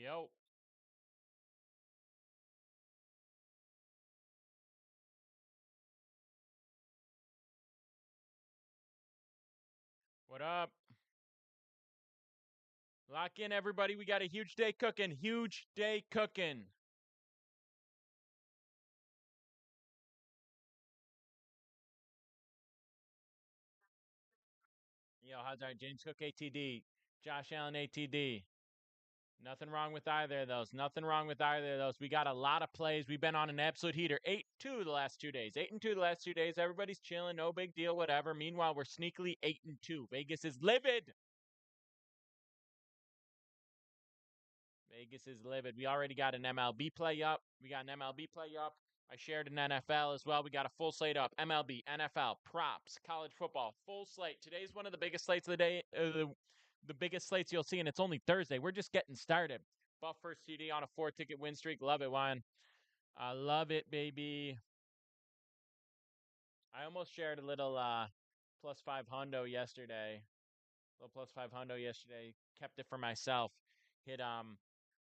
Yo, what up? Lock in, everybody. We got a huge day cooking. Huge day cooking. Yo, how's our James Cook ATD? Josh Allen ATD. Nothing wrong with either of those. Nothing wrong with either of those. We got a lot of plays. We've been on an absolute heater. 8-2 the last 2 days. 8-2 the last 2 days. Everybody's chilling. No big deal. Whatever. Meanwhile, we're sneakily 8-2. Vegas is livid. Vegas is livid. We already got an MLB play up. We got an MLB play up. I shared an NFL as well. We got a full slate up. MLB, NFL, props, college football, full slate. Today's one of the biggest slates of the day. The biggest slates you'll see, and it's only Thursday. We're just getting started. Buff first CD on a 4 ticket win streak. Love it, Juan. I love it, baby. I almost shared a little plus five hundo yesterday. A little plus five hundo yesterday. Kept it for myself. Hit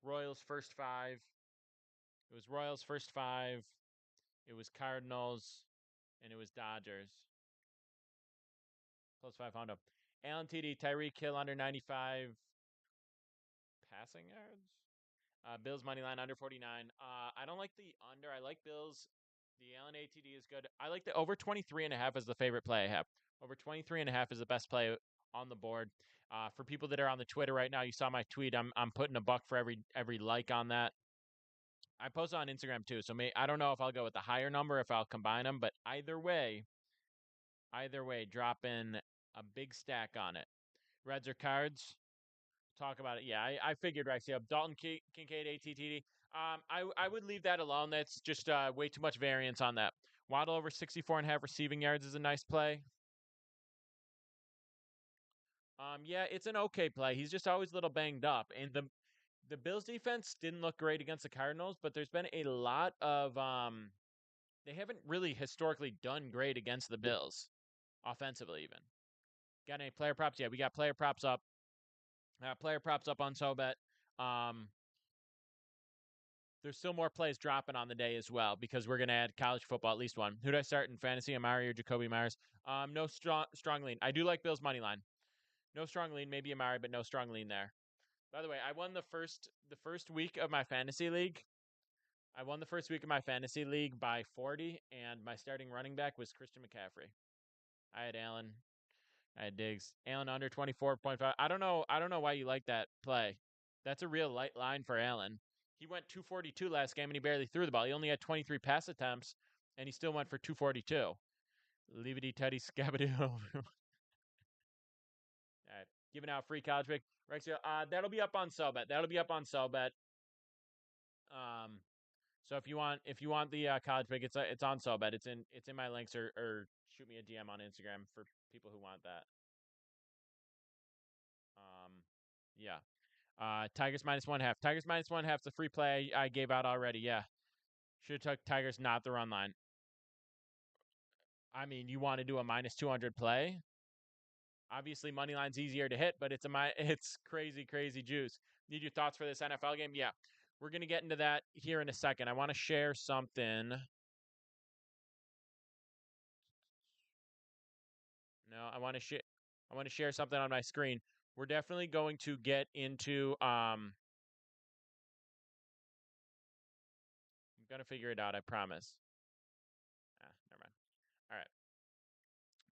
Royals first five. It was Royals first five. It was Cardinals, and it was Dodgers. Plus 500. Allen TD, Tyreek Hill under 95 passing yards. Bills money line under 49. I don't like the under. I like Bills. The Allen ATD is good. I like the over 23.5 as the favorite play I have. Over 23.5 is the best play on the board. For people that are on the Twitter right now, you saw my tweet. I'm putting a buck for every like on that. I post on Instagram too, so I don't know if I'll go with the higher number if I'll combine them, but either way, drop in a big stack on it. Reds or cards? Talk about it. Yeah, I figured right. See, Dalton Kincaid, ATTD. I would leave that alone. That's just way too much variance on that. Waddle over 64.5 receiving yards is a nice play. Yeah, it's an okay play. He's just always a little banged up, and the Bills defense didn't look great against the Cardinals, but there's been a lot of they haven't really historically done great against the Bills offensively even. Got any player props? Yeah, we got player props up. Player props up on SoBet. Um, there's still more plays dropping on the day as well because we're gonna add college football at least one. Who do I start in fantasy? Amari or Jacoby Myers? No strong lean. I do like Bills money line. No strong lean. Maybe Amari, but no strong lean there. By the way, I won the first week of my fantasy league. I won the first week of my fantasy league by 40, and my starting running back was Christian McCaffrey. I had Allen. I had Diggs. Allen under 24.5. I don't know why you like that play. That's a real light line for Allen. He went 242 last game and he barely threw the ball. He only had 23 pass attempts and he still went for 242. Leavity Teddy Scabadoo. All right. Giving out free college pick. Rexio, that'll be up on Cellbet. That'll be up on Cellbet. Um, so if you want the college pick, it's on Cellbet. It's in my links or shoot me a DM on Instagram for people who want that. Um, yeah. Tigers minus 1.5. Tigers minus 1.5 is a free play I gave out already. Yeah. Should have took Tigers, not the run line. I mean, you want to do a minus 200 play? Obviously, money line's easier to hit, but it's crazy, crazy juice. Need your thoughts for this NFL game? Yeah. We're going to get into that here in a second. I want to share something. No, I want to share something on my screen. We're definitely going to get into I'm going to figure it out, I promise. Never mind. All right.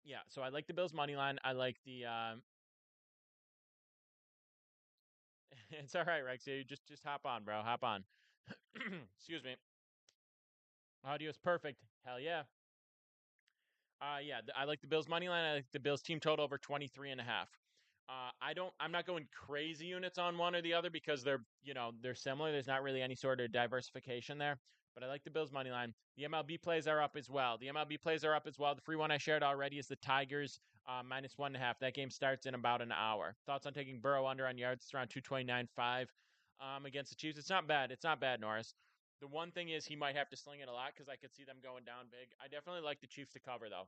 Yeah, so I like the Bills money line. I like the it's all right, Rex. You just hop on, bro. Hop on. Excuse me. Audio's perfect. Hell yeah. Yeah, I like the Bills money line. I like the Bills team total over 23.5. I'm not going crazy units on one or the other because they're similar. There's not really any sort of diversification there. But I like the Bills money line. The MLB plays are up as well. The free one I shared already is the Tigers minus 1.5. That game starts in about an hour. Thoughts on taking Burrow under on yards? It's around 229.5 against the Chiefs. It's not bad. It's not bad, Norris. The one thing is he might have to sling it a lot because I could see them going down big. I definitely like the Chiefs to cover though.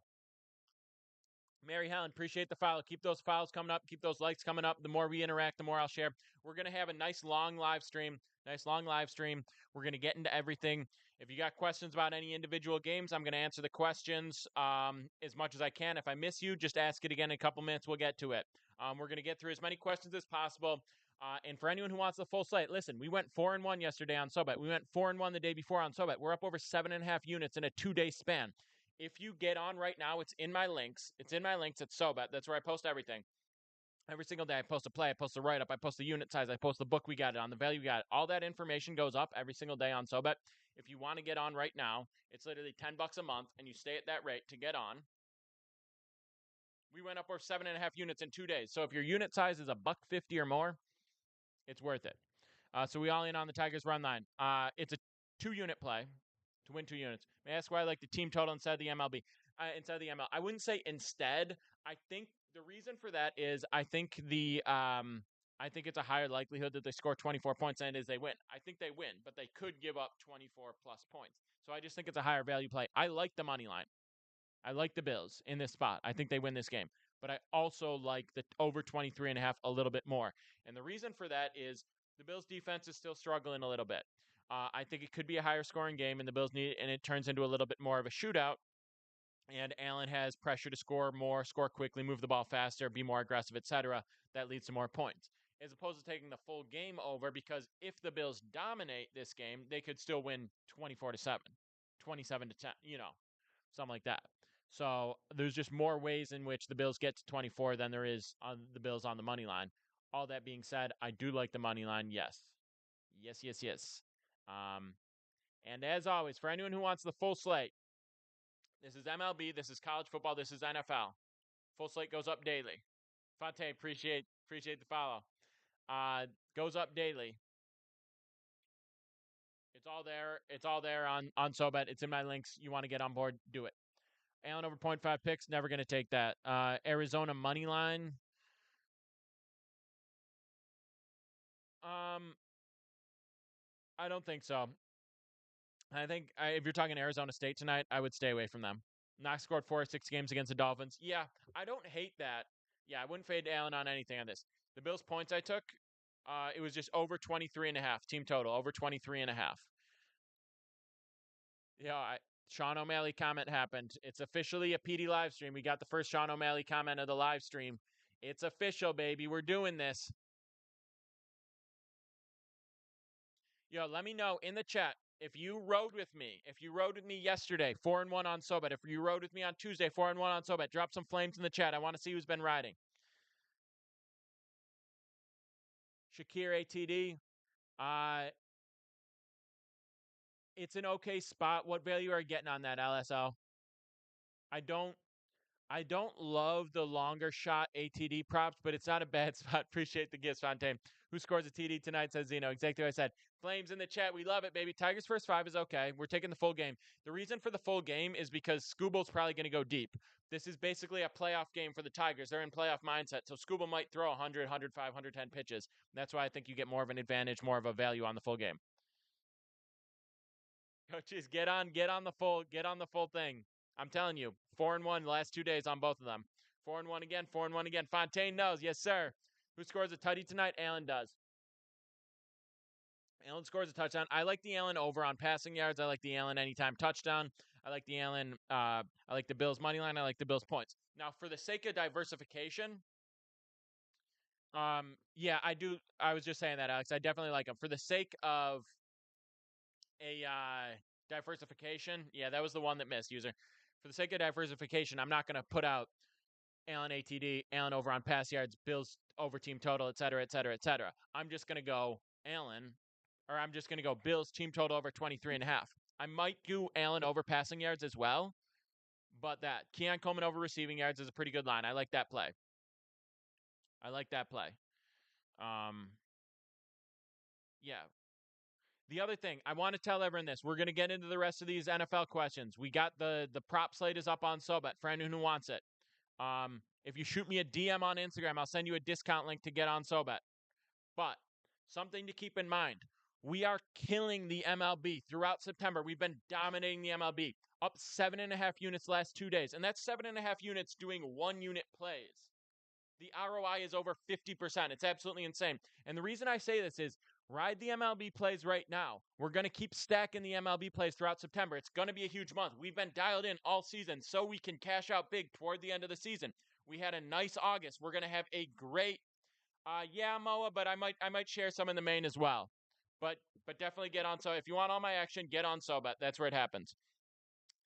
Mary Helen, appreciate the follow. Keep those follows coming up. Keep those likes coming up. The more we interact, the more I'll share. We're going to have a nice long live stream. We're going to get into everything. If you got questions about any individual games, I'm going to answer the questions as much as I can. If I miss you, just ask it again in a couple minutes. We'll get to it. We're going to get through as many questions as possible. And for anyone who wants the full slate, listen, we went 4-1 yesterday on SoBet. We went 4-1 the day before on SoBet. We're up over 7.5 units in a 2-day span. If you get on right now, it's in my links. It's in my links at SoBet. That's where I post everything. Every single day, I post a play, I post a write-up, I post the unit size, I post the book we got it on, the value we got it. All that information goes up every single day on SoBet. If you want to get on right now, it's literally $10 a month, and you stay at that rate to get on. We went up over 7.5 units in 2 days. So if your unit size is $1.50 or more, it's worth it. So we all in on the Tigers run line. It's a 2-unit play to win 2 units. May I ask why I like the team total instead of the MLB? Instead of the ML. I wouldn't say instead. I think the reason for that is I think it's a higher likelihood that they score 24 points than it is they win. I think they win, but they could give up 24 plus points. So I just think it's a higher value play. I like the money line. I like the Bills in this spot. I think they win this game. But I also like the over 23.5 a little bit more. And the reason for that is the Bills defense is still struggling a little bit. I think it could be a higher scoring game, and the Bills need, and it turns into a little bit more of a shootout. And Allen has pressure to score more, score quickly, move the ball faster, be more aggressive, etc. That leads to more points, as opposed to taking the full game over. Because if the Bills dominate this game, they could still win 24-7, 27-10, something like that. So there's just more ways in which the Bills get to 24 than there is on the Bills on the money line. All that being said, I do like the money line. Yes. And as always, for anyone who wants the full slate, this is MLB, this is college football, this is NFL. Full slate goes up daily. Fonte, appreciate the follow. Goes up daily. It's all there. It's all there on SoBet. It's in my links. You want to get on board, do it. Allen over 0.5 picks, never going to take that. Arizona money line. I don't think so. I think if you're talking Arizona State tonight, I would stay away from them. Knox scored 4 or 6 games against the Dolphins. Yeah, I don't hate that. Yeah, I wouldn't fade Allen on anything on this. The Bills points I took, it was just over 23.5 team total, over 23.5. Yeah, Sean O'Malley comment happened. It's officially a PD live stream. We got the first Sean O'Malley comment of the live stream. It's official, baby. We're doing this. Yo, let me know in the chat if you rode with me. If you rode with me yesterday, 4-1 on SoBet. If you rode with me on Tuesday, 4-1 on SoBet. Drop some flames in the chat. I want to see who's been riding. Shakir ATD. It's an okay spot. What value are you getting on that LSO? I don't love the longer shot ATD props, but it's not a bad spot. Appreciate the gifts, Fontaine. Who scores a TD tonight, says Zeno. Exactly what I said. Flames in the chat. We love it, baby. Tigers first 5 is okay. We're taking the full game. The reason for the full game is because Scooble's probably going to go deep. This is basically a playoff game for the Tigers. They're in playoff mindset, so Scooble might throw 100, 105, 110 pitches. That's why I think you get more of an advantage, more of a value on the full game. Coaches, get on the full thing. I'm telling you, 4-1 the last 2 days on both of them. 4-1 again, 4-1 again. Fontaine knows, yes, sir. Who scores a tutty tonight? Allen does. Allen scores a touchdown. I like the Allen over on passing yards. I like the Allen anytime touchdown. I like the Allen. I like the Bills money line. I like the Bills points. Now, for the sake of diversification, yeah, I do. I was just saying that, Alex. I definitely like them for the sake of a diversification. Yeah, that was the one that missed, user. For the sake of diversification, I'm not going to put out Allen ATD, Allen over on pass yards, Bills over team total, et cetera, et cetera, et cetera. I'm just going to go Allen, or I'm just going to go Bills team total over 23.5. I might do Allen over passing yards as well, but that Keon Coleman over receiving yards is a pretty good line. I like that play. Yeah. The other thing, I want to tell everyone this. We're going to get into the rest of these NFL questions. We got the prop slate is up on SoBet for anyone who wants it. If you shoot me a DM on Instagram, I'll send you a discount link to get on SoBet. But something to keep in mind. We are killing the MLB throughout September. We've been dominating the MLB, up 7.5 units last 2 days. And that's 7.5 units doing 1 unit plays. The ROI is over 50%. It's absolutely insane. And the reason I say this is ride the MLB plays right now. We're going to keep stacking the MLB plays throughout September. It's going to be a huge month. We've been dialed in all season so we can cash out big toward the end of the season. We had a nice August. We're going to have a great Moa, but I might share some in the main as well. But definitely get on. So if you want all my action, get on SoBet. That's where it happens.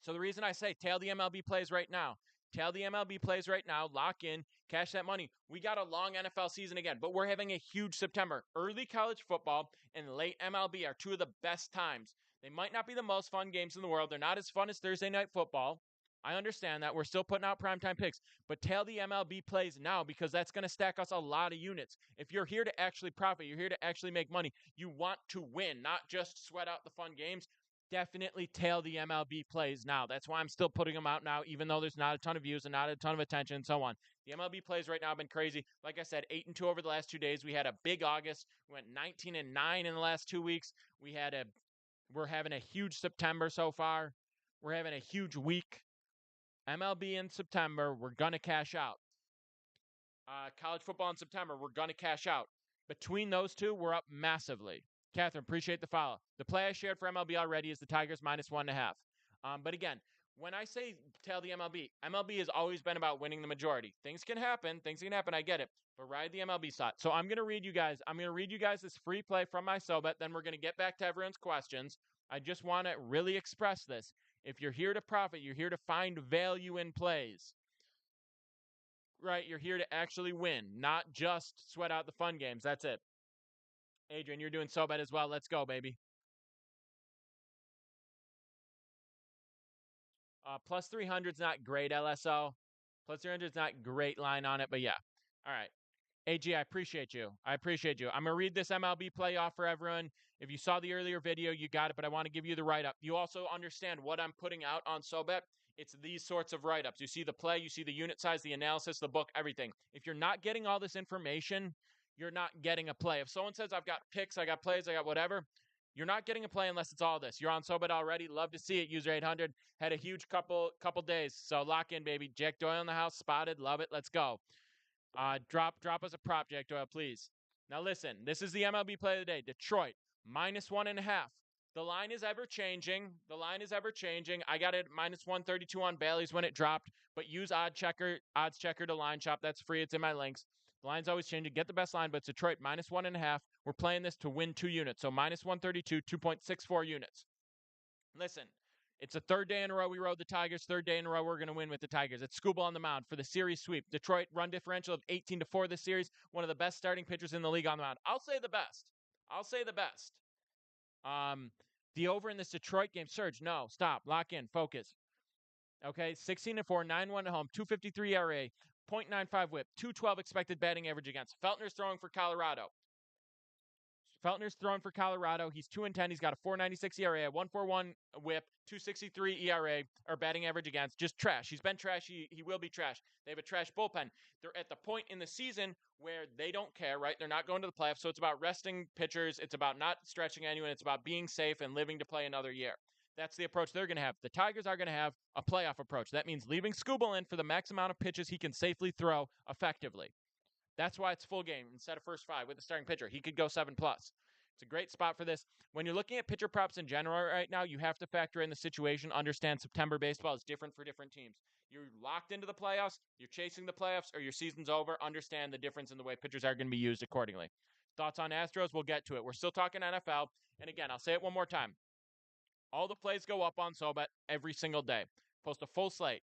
So the reason I say tail the MLB plays right now. Tail the MLB plays right now. Lock in, cash that money. We got a long NFL season again, but we're having a huge September. Early college football and late MLB are two of the best times. They might not be the most fun games in the world. They're not as fun as Thursday night football. I understand that. We're still putting out primetime picks, but tail the MLB plays now because that's going to stack us a lot of units. If you're here to actually profit, you're here to actually make money, you want to win, not just sweat out the fun games. Definitely tail the MLB plays now. That's why I'm still putting them out now, even though there's not a ton of views and not a ton of attention and so on. The MLB plays right now have been crazy. Like I said, 8-2 over the last 2 days. We had a big August. We went 19-9 in the last 2 weeks. We're having a huge September so far. We're having a huge week. MLB in September, we're going to cash out. College football in September, we're going to cash out. Between those two, we're up massively. Catherine, appreciate the follow. The play I shared for MLB already is the Tigers -1.5. But again, when I say tail the MLB has always been about winning the majority. Things can happen. I get it. But ride the MLB side. So I'm going to read you guys this free play from my SoBet. Then we're going to get back to everyone's questions. I just want to really express this. If you're here to profit, you're here to find value in plays. Right? You're here to actually win, not just sweat out the fun games. That's it. Adrian, you're doing SoBet as well. Let's go, baby. Plus 300 is not great, LSO. Plus 300 is not great line on it, but yeah. All right. AG, I appreciate you. I'm going to read this MLB playoff for everyone. If you saw the earlier video, you got it, but I want to give you the write-up. You also understand what I'm putting out on SoBet. It's these sorts of write-ups. You see the play, you see the unit size, the analysis, the book, everything. If you're not getting all this information, you're not getting a play. If someone says, I've got picks, I got plays, I got whatever, you're not getting a play unless it's all this. You're on SoBet already. Love to see it. User 800 had a huge couple days. So lock in, baby. Jack Doyle in the house, spotted. Love it. Let's go. Drop us a prop, Jack Doyle, please. Now listen, this is the MLB play of the day. Detroit -1.5. The line is ever changing. I got it -132 on Bailey's when it dropped, but use odds checker to line shop. That's free. It's in my links. The line's always changing. Get the best line, but it's Detroit -1.5. We're playing this to win 2 units. So -132, 2.64 units. Listen, it's the third day in a row we rode the Tigers. Third day in a row we're going to win with the Tigers. It's Skubal on the mound for the series sweep. Detroit run differential of 18-4 this series. One of the best starting pitchers in the league on the mound. I'll say the best. The over in this Detroit game, Surge, no, stop, lock in, focus. Okay, 16-4, 9-1 at home, 2.53 ERA, 0.95 WHIP, 212 expected batting average against. Feltner's throwing for Colorado. He's 2-10. He's got a 4.96 ERA, a 1.41 WHIP, 2.63 ERA or batting average against. Just trash. He's been trash. He will be trash. They have a trash bullpen. They're at the point in the season where they don't care, right? They're not going to the playoffs, so it's about resting pitchers. It's about not stretching anyone. It's about being safe and living to play another year. That's the approach they're going to have. The Tigers are going to have a playoff approach. That means leaving Skubal in for the max amount of pitches he can safely throw effectively. That's why it's full game instead of first 5 with the starting pitcher. He could go 7+. It's a great spot for this. When you're looking at pitcher props in general right now, you have to factor in the situation. Understand September baseball is different for different teams. You're locked into the playoffs, you're chasing the playoffs, or your season's over. Understand the difference in the way pitchers are going to be used accordingly. Thoughts on Astros? We'll get to it. We're still talking NFL. And again, I'll say it one more time. All the plays go up on SoBet every single day. Post a full slate.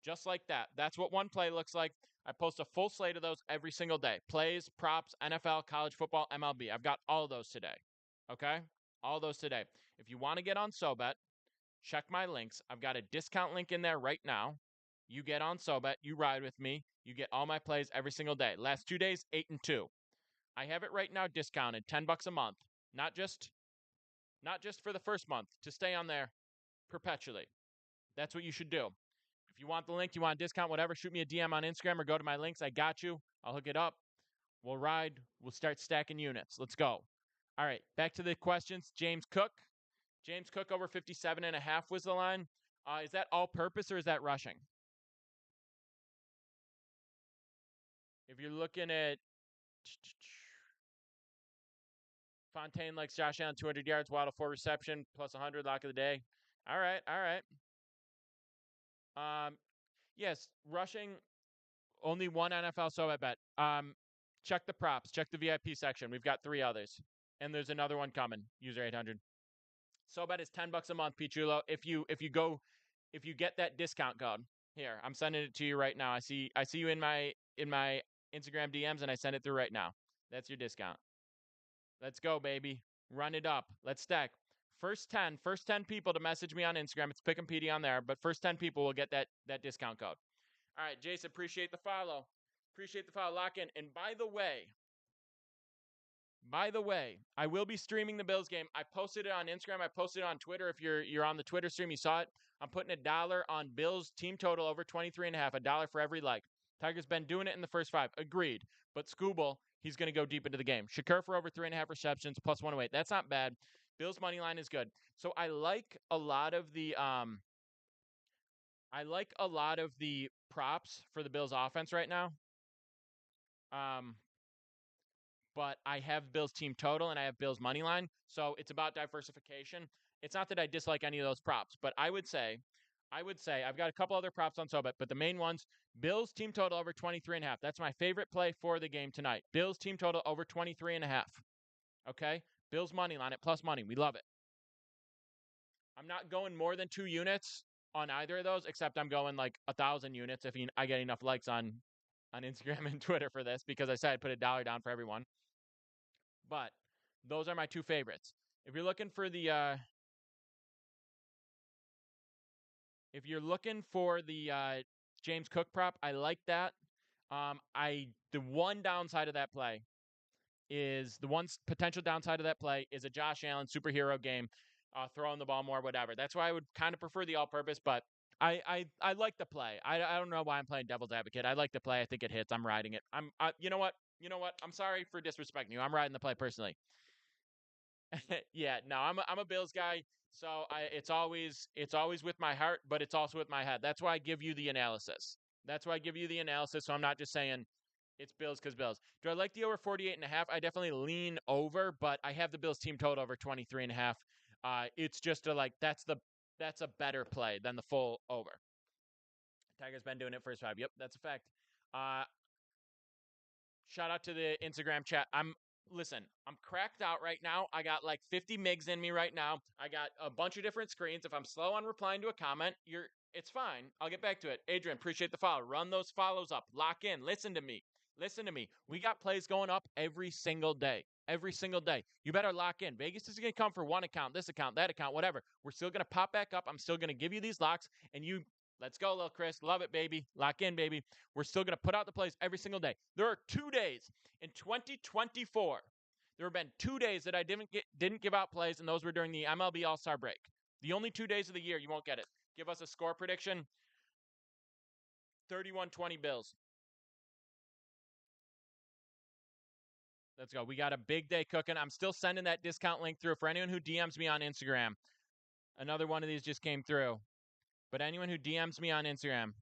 Just like that. That's what one play looks like. I post a full slate of those every single day. Plays, props, NFL, college football, MLB. I've got all of those today. Okay? All of those today. If you want to get on SoBet, check my links. I've got a discount link in there right now. You get on SoBet. You ride with me. You get all my plays every single day. Last 2 days, 8-2. I have it right now discounted, $10 a month. Not just for the first month, to stay on there perpetually. That's what you should do. If you want the link, you want a discount, whatever, shoot me a DM on Instagram or go to my links. I got you. I'll hook it up. We'll ride. We'll start stacking units. Let's go. All right, back to the questions. James Cook. James Cook over 57.5 was the line. Is that all purpose or is that rushing? If you're looking at Fontaine likes Josh Allen 200 yards, Waddle 4 reception, plus 100, lock of the day. All right, all right. Yes, rushing only one NFL so I bet. Check the props, check the VIP section. We've got 3 others, and there's another one coming. User 800. So bet is $10 a month, Pichulo. If you get that discount code here, I'm sending it to you right now. I see you in my Instagram DMs, and I send it through right now. That's your discount. Let's go, baby. Run it up. Let's stack. First 10 people to message me on Instagram. It's Pick'em PD on there, but first 10 people will get that discount code. All right, Jason, appreciate the follow. Appreciate the follow. Lock in. And by the way, I will be streaming the Bills game. I posted it on Instagram. I posted it on Twitter. If you're on the Twitter stream, you saw it. I'm putting $1 on Bills team total over 23.5. $1 for every like. Tiger's been doing it in the first 5. Agreed. But Scooble, he's going to go deep into the game. Shakur for over 3.5 receptions, plus 108. That's not bad. Bills money line is good. So I like a lot of the props for the Bills offense right now. But I have Bills team total and I have Bills money line. So it's about diversification. It's not that I dislike any of those props, but I would say I've got a couple other props on SoBet, but the main ones, Bills team total over 23.5. That's my favorite play for the game tonight. Bills team total over 23.5. Okay? Bills money line at plus money. We love it. I'm not going more than 2 units on either of those, except I'm going like 1,000 units if I get enough likes on Instagram and Twitter for this, because I said I'd put $1 down for everyone. But those are my 2 favorites. If you're looking for the James Cook prop, I like that. The one downside of that play is potential downside of that play is a Josh Allen superhero game, throwing the ball more, whatever. That's why I would kind of prefer the all-purpose, but I like the play. I don't know why I'm playing devil's advocate. I like the play. I think it hits. I'm riding it. You know what? I'm sorry for disrespecting you. I'm riding the play personally. Yeah, no, I'm a Bills guy, so it's always with my heart, but it's also with my head. That's why I give you the analysis. So I'm not just saying it's Bills because Bills. Do I like the over 48.5? I definitely lean over, but I have the Bills team total over 23.5. It's just that's a better play than the full over. Tiger's been doing it first 5. Yep, that's a fact. Shout out to the Instagram chat. I'm cracked out right now. I got like 50 MIGs in me right now. I got a bunch of different screens. If I'm slow on replying to a comment, it's fine. I'll get back to it. Adrian, appreciate the follow. Run those follows up. Lock in. Listen to me. We got plays going up every single day. Every single day. You better lock in. Vegas is going to come for one account, this account, that account, whatever. We're still going to pop back up. I'm still going to give you these locks, and let's go, little Chris. Love it, baby. Lock in, baby. We're still going to put out the plays every single day. There are 2 days in 2024. There have been 2 days that I didn't give out plays, and those were during the MLB All-Star break. The only 2 days of the year you won't get it. Give us a score prediction. 31-20 Bills. Let's go. We got a big day cooking. I'm still sending that discount link through for anyone who DMs me on Instagram. Another one of these just came through. But anyone who DMs me on Instagram,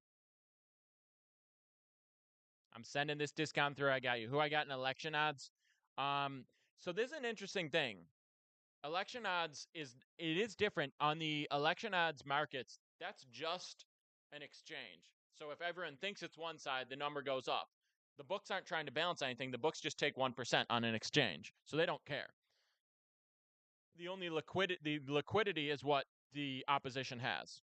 I'm sending this discount through. I got you. Who I got in election odds? So this is an interesting thing. Election odds is different on the election odds markets. That's just an exchange. So if everyone thinks it's one side, the number goes up. The books aren't trying to balance anything. The books just take 1% on an exchange, so they don't care. The only liquidity is what the opposition has.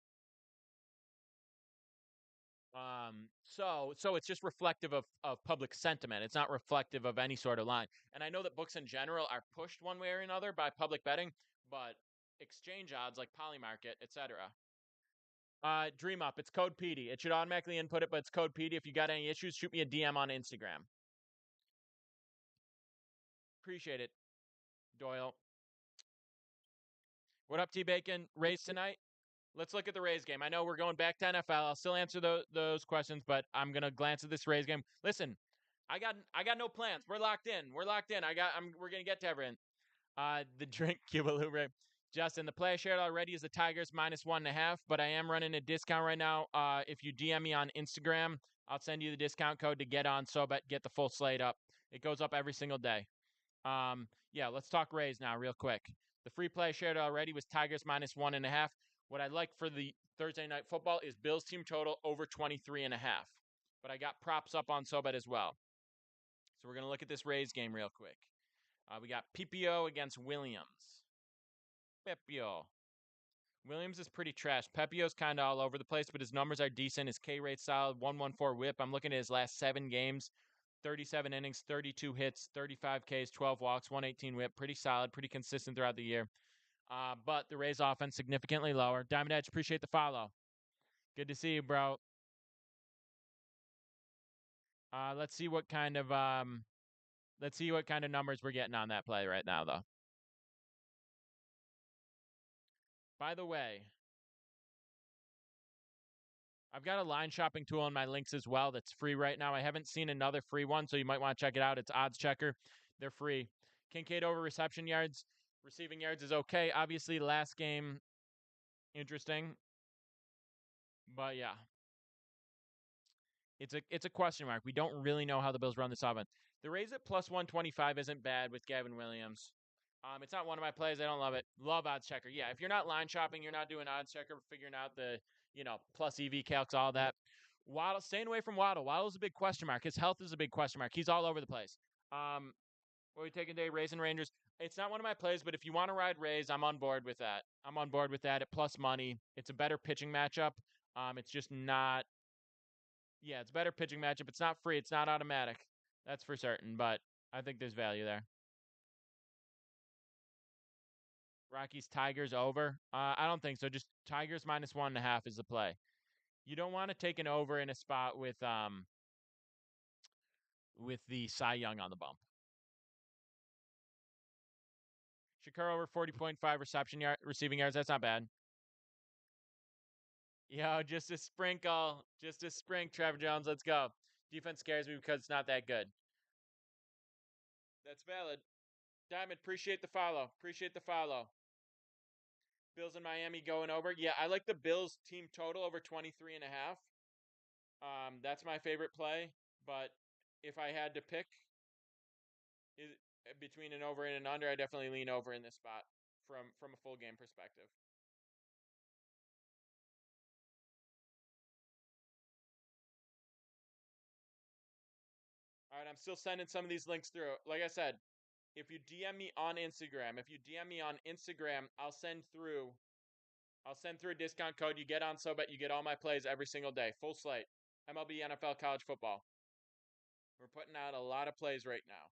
So it's just reflective of public sentiment. It's not reflective of any sort of line. And I know that books in general are pushed one way or another by public betting, but exchange odds like Polymarket, etc. Dream Up. It's code PD. It should automatically input it, but it's code PD. If you got any issues, shoot me a DM on Instagram. Appreciate it, Doyle. What up, T Bacon? Rays tonight? Let's look at the Rays game. I know we're going back to NFL. I'll still answer those questions, but I'm gonna glance at this Rays game. Listen, I got no plans. We're locked in. We're gonna get to everything. The drink Cuba Libre. Justin, the play I shared already is the Tigers -1.5, but I am running a discount right now. If you DM me on Instagram, I'll send you the discount code to get on SoBet, get the full slate up. It goes up every single day. Yeah, let's talk Rays now, real quick. The free play I shared already was Tigers -1.5. What I'd like for the Thursday night football is Bills team total over 23.5. But I got props up on SoBet as well. So we're gonna look at this Rays game real quick. We got PPO against Williams. Pepio. Williams is pretty trash. Pepio's kind of all over the place, but his numbers are decent. His K rate solid, 114 whip. I'm looking at his last 7 games, 37 innings, 32 hits, 35 Ks, 12 walks, 118 whip. Pretty solid, pretty consistent throughout the year. But the Rays offense significantly lower. Diamond Edge, appreciate the follow. Good to see you, bro. Let's see what kind of numbers we're getting on that play right now, though. By the way, I've got a line shopping tool in my links as well that's free right now. I haven't seen another free one, so you might want to check it out. It's Odds Checker. They're free. Kincaid over reception yards. Receiving yards is okay. Obviously, last game, interesting. But yeah. It's a question mark. We don't really know how the Bills run this offense. The Rays at +125 isn't bad with Gavin Williams. It's not one of my plays. I don't love it. Love Odds Checker. Yeah, if you're not line shopping, you're not doing Odds Checker, figuring out the plus EV calcs, all that. Waddle, staying away from Waddle. Waddle's a big question mark. His health is a big question mark. He's all over the place. What are we taking today? Rays and Rangers. It's not one of my plays, but if you want to ride Rays, I'm on board with that. I'm on board with that at plus money. It's a better pitching matchup. It's just not. Yeah, it's a better pitching matchup. It's not free. It's not automatic. That's for certain. But I think there's value there. Rockies Tigers over. I don't think so. Just Tigers -1.5 is the play. You don't want to take an over in a spot with the Cy Young on the bump. Shakur over 40.5 receiving yards. That's not bad. Yo, just a sprinkle. Just a sprink, Trevor Jones. Let's go. Defense scares me because it's not that good. That's valid. Diamond, appreciate the follow. Appreciate the follow. Bills in Miami going over. Yeah, I like the Bills team total over 23.5. That's my favorite play. But if I had to pick between an over and an under, I definitely lean over in this spot from a full game perspective. All right, I'm still sending some of these links through. Like I said, if you DM me on Instagram, I'll send through a discount code. You get on SoBet, you get all my plays every single day. Full slate. MLB, NFL, college football. We're putting out a lot of plays right now.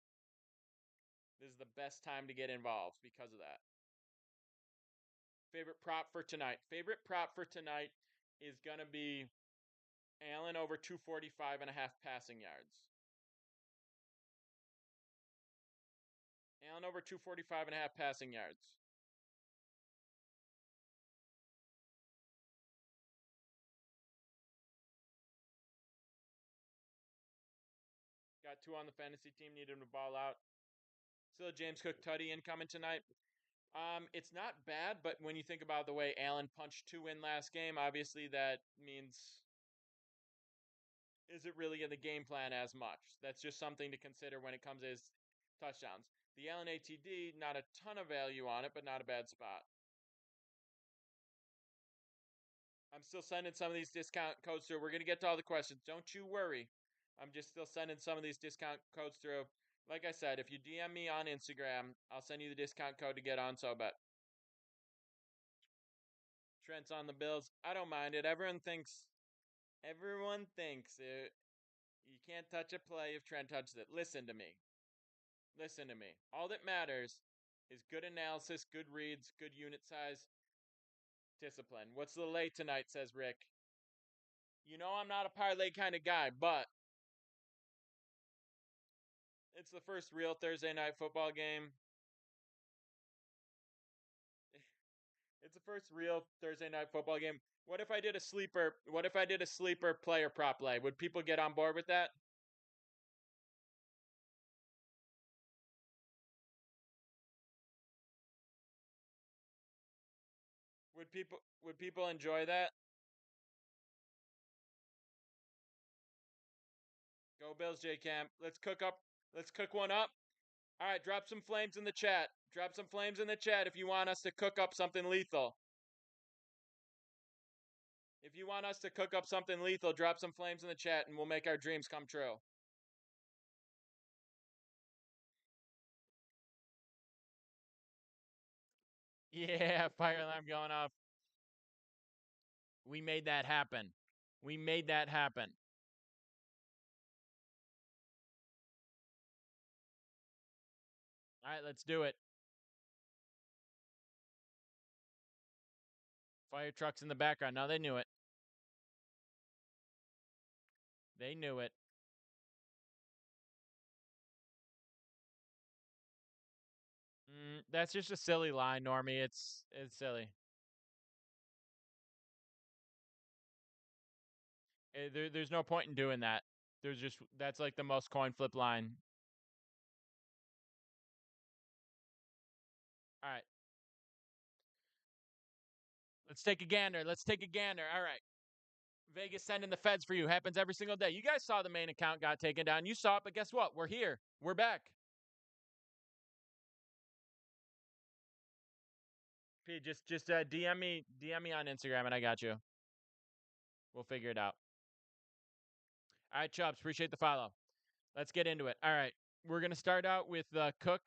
This is the best time to get involved because of that. Favorite prop for tonight. Favorite prop for tonight is going to be Allen over 245.5 passing yards. Allen over 245.5 passing yards. Got 2 on the fantasy team. Need him to ball out. Still James Cook Tutty incoming tonight. It's not bad, but when you think about the way Allen punched 2 in last game, obviously that means is it really in the game plan as much? That's just something to consider when it comes to his touchdowns. The Allen ATD, not a ton of value on it, but not a bad spot. I'm still sending some of these discount codes through. We're going to get to all the questions. Don't you worry. I'm just still sending some of these discount codes through. Like I said, if you DM me on Instagram, I'll send you the discount code to get on SoBet. Trent's on the Bills. I don't mind it. Everyone thinks it. You can't touch a play if Trent touches it. Listen to me. Listen to me. All that matters is good analysis, good reads, good unit size, discipline. What's the lay tonight, says Rick. You know I'm not a parlay kind of guy, but it's the first real Thursday night football game. It's the first real Thursday night football game. What if I did a sleeper? What if I did a sleeper player prop lay? Would people get on board with that? Would people enjoy that? Go Bills, J Camp. Let's cook up. Let's cook one up. All right, drop some flames in the chat. Drop some flames in the chat if you want us to cook up something lethal. If you want us to cook up something lethal, drop some flames in the chat and we'll make our dreams come true. Yeah, fire alarm going off. We made that happen. We made that happen. All right, let's do it. Fire trucks in the background. Now they knew it. They knew it. That's just a silly line, Normie. It's silly. There's no point in doing that. That's like the most coin flip line. All right, let's take a gander. Let's take a gander. All right. Vegas sending the feds for you. Happens every single day. You guys saw the main account got taken down. You saw it, but guess what? We're here. We're back. P, just DM me on Instagram, and I got you. We'll figure it out. All right, Chubbs, appreciate the follow. Let's get into it. All right, we're gonna start out with Cook,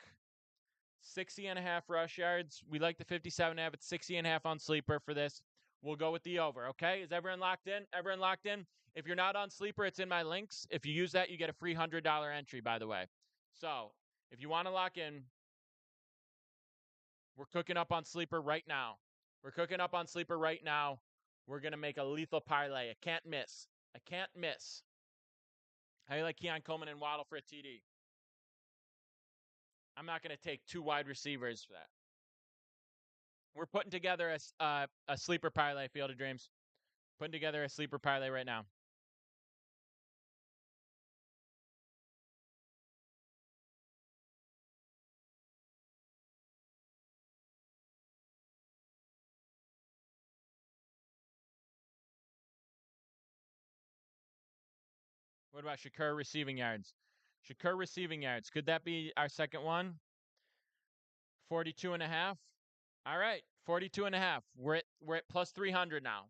60.5 rush yards. We like the 57.5. It's 60.5 on sleeper for this. We'll go with the over. Okay, is everyone locked in? Everyone locked in? If you're not on sleeper, it's in my links. If you use that, you get a free $100 entry. By the way, so if you want to lock in, we're cooking up on sleeper right now. We're cooking up on sleeper right now. We're gonna make a lethal parlay. I can't miss. I can't miss. How do you like Keon Coleman and Waddle for a TD? I'm not gonna take two wide receivers for that. We're putting together a sleeper parlay, Field of Dreams. Putting together a sleeper parlay right now. What about Shakur receiving yards? Shakur receiving yards. Could that be our second one? 42.5. All right, 42.5. We're at plus 300 now.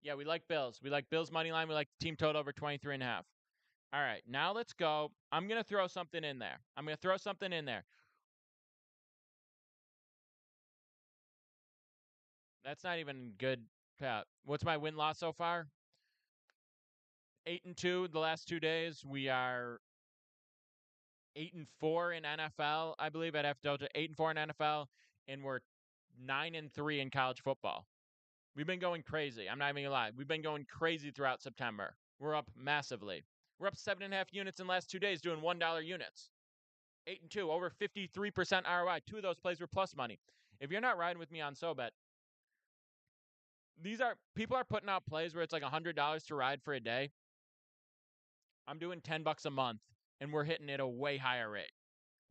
Yeah, we like Bills. We like Bills money line. We like the team total over 23.5. All right, now let's go. I'm gonna throw something in there. That's not even good, Pat. What's my win loss so far? 8-2 the last 2 days. We are 8-4 in NFL, I believe, at F Delta. 8-4 in NFL, and we're 9-3 in college football. We've been going crazy. I'm not even gonna lie. We've been going crazy throughout September. We're up massively. We're up 7.5 units in the last 2 days doing $1 units. 8-2, over 53% ROI. 2 of those plays were plus money. If you're not riding with me on SoBet, people are putting out plays where it's like $100 to ride for a day. I'm doing $10 a month, and we're hitting at a way higher rate.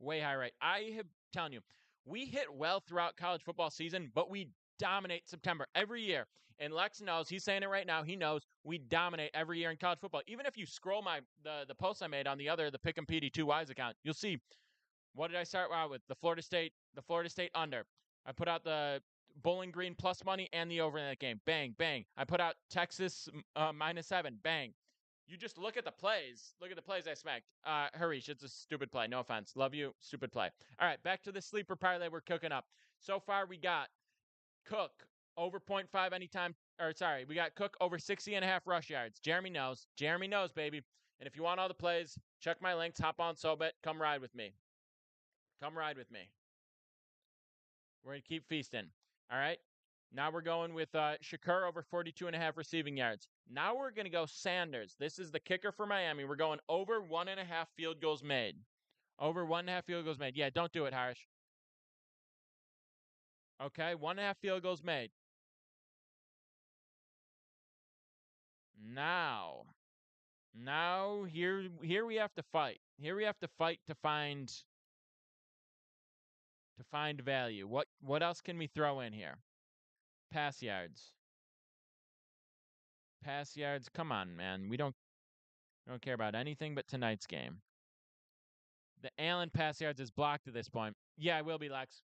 Way higher rate. I have telling you, we hit well throughout college football season, but we dominate September every year. And Lex knows, he's saying it right now. He knows we dominate every year in college football. Even if you scroll the post I made on the Pick'em PD2 Wise account, you'll see what did I start out with? The Florida State under. I put out the Bowling Green plus money and the over in that game. Bang, bang. I put out Texas -7. Bang. You just look at the plays. Look at the plays I smacked. Harish, it's a stupid play. No offense. Love you. Stupid play. All right, back to the sleeper parlay we're cooking up. So far, we got Cook over 0.5 anytime. Or sorry, we got Cook over 60.5 rush yards. Jeremy knows. Jeremy knows, baby. And if you want all the plays, check my links. Hop on SoBet. Come ride with me. Come ride with me. We're going to keep feasting. All right. Now we're going with Shakur over 42.5 receiving yards. Now we're going to go Sanders. This is the kicker for Miami. We're going over 1.5 field goals made. Over 1.5 field goals made. Yeah, don't do it, Harish. Okay, 1.5 field goals made. Now here we have to fight. Here we have to fight to find value. What else can we throw in here? Pass yards. Pass yards. Come on, man. We don't care about anything but tonight's game. The Allen pass yards is blocked at this point. Yeah, I will be, Lex.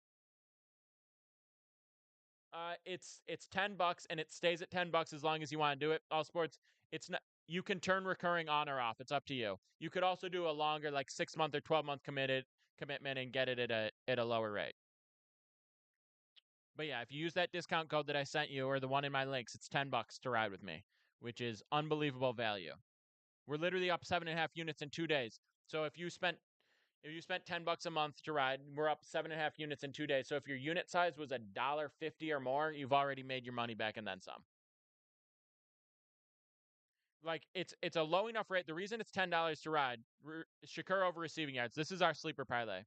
It's $10 and it stays at $10 as long as you want to do it. All sports, it's not. You can turn recurring on or off. It's up to you. You could also do a longer, like 6-month or 12-month commitment and get it at a lower rate. But yeah, if you use that discount code that I sent you or the one in my links, it's $10 to ride with me, which is unbelievable value. We're literally up 7.5 units in 2 days. So if you spent $10 a month to ride, we're up 7.5 units in 2 days. So if your unit size was $1.50 or more, you've already made your money back and then some. Like it's a low enough rate. The reason it's $10 to ride, Shakur over receiving yards. This is our sleeper parlay.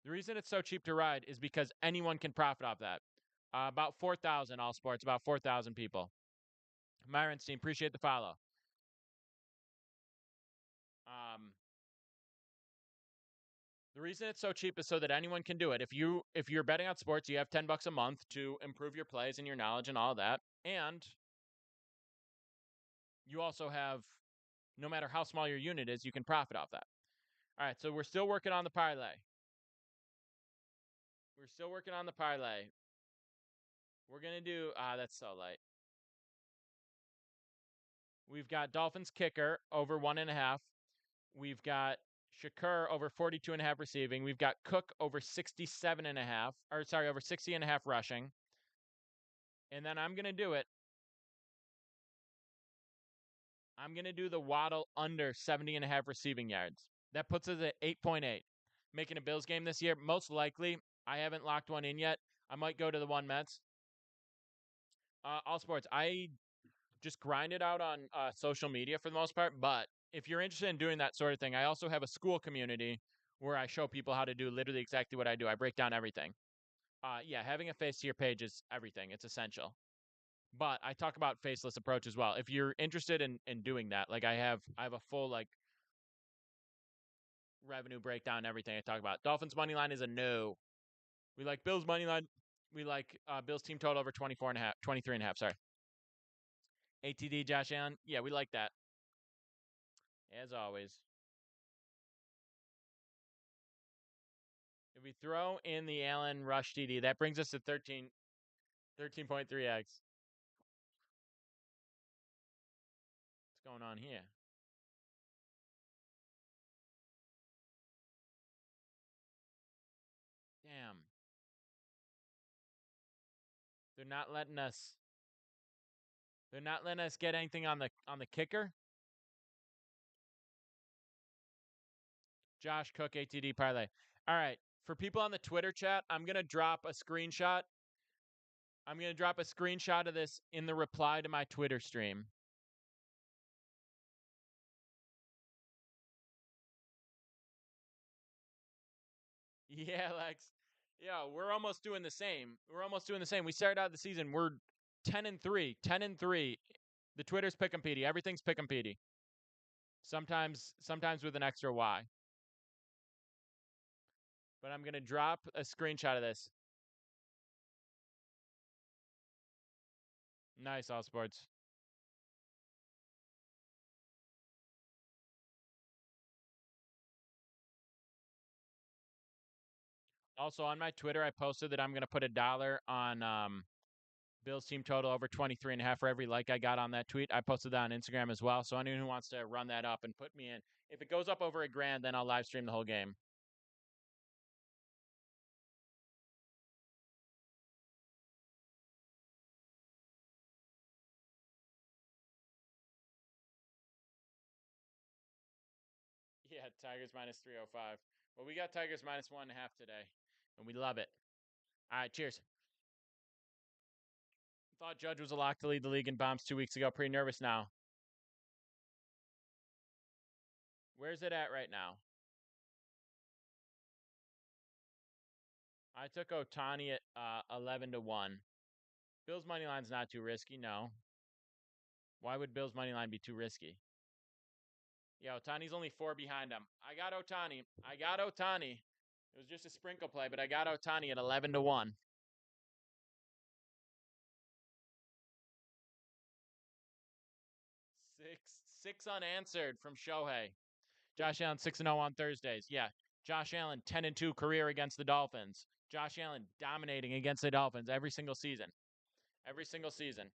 The reason it's so cheap to ride is because anyone can profit off that. About 4,000 all sports, about 4,000 people. Myron's team, appreciate the follow. The reason it's so cheap is so that anyone can do it. If you're betting on sports, you have $10 a month to improve your plays and your knowledge and all that. And you also have, no matter how small your unit is, you can profit off that. All right, so we're still working on the parlay. We're gonna do that's so light. We've got Dolphins kicker over 1.5. We've got Shakur over 42.5 receiving. We've got Cook over 67.5, or sorry, over 60.5 rushing. And then I'm gonna do the Waddle under 70.5 receiving yards. That puts us at 8.8. Making a Bills game this year, most likely. I haven't locked one in yet. I might go to the one Mets. All sports. I just grind it out on social media for the most part. But if you're interested in doing that sort of thing, I also have a school community where I show people how to do literally exactly what I do. I break down everything. Yeah, having a face to your page is everything. It's essential. But I talk about faceless approach as well. If you're interested in doing that, like I have a full like revenue breakdown and everything I talk about. Dolphins money line is a no. We like Bills money line. We like Bills team total over 24.5, 23.5, sorry. ATD Josh Allen. Yeah, we like that. As always. If we throw in the Allen rush TD, that brings us to 13.3x. What's going on here? Damn. They're not letting us get anything on the kicker. Josh Cook ATD parlay. All right. For people on the Twitter chat, I'm going to drop a screenshot. Of this in the reply to my Twitter stream. Yeah, Lex. Yeah, we're almost doing the same. We started out the season. We're 10-3. 10-3. The Twitter's Pick'em Everything's Pick'em Sometimes with an extra Y. But I'm gonna drop a screenshot of this. Nice, all sports. Also on my Twitter, I posted that I'm gonna put $1 on Bills team total over 23.5 for every like I got on that tweet. I posted that on Instagram as well. So anyone who wants to run that up and put me in, if it goes up over $1,000, then I'll live stream the whole game. Yeah, Tigers minus 305. Well, we got Tigers minus 1.5 today, and we love it. All right, cheers. Thought Judge was a lock to lead the league in bombs 2 weeks ago. Pretty nervous now. Where's it at right now? I took Ohtani at 11-1. Bills money line's not too risky, no. Why would Bills money line be too risky? Yeah, Ohtani's only 4 behind him. I got Ohtani. It was just a sprinkle play, but I got Ohtani at 11-1. Six unanswered from Shohei. Josh Allen 6-0 on Thursdays. Yeah. Josh Allen 10-2 career against the Dolphins. Josh Allen dominating against the Dolphins every single season. Every single season.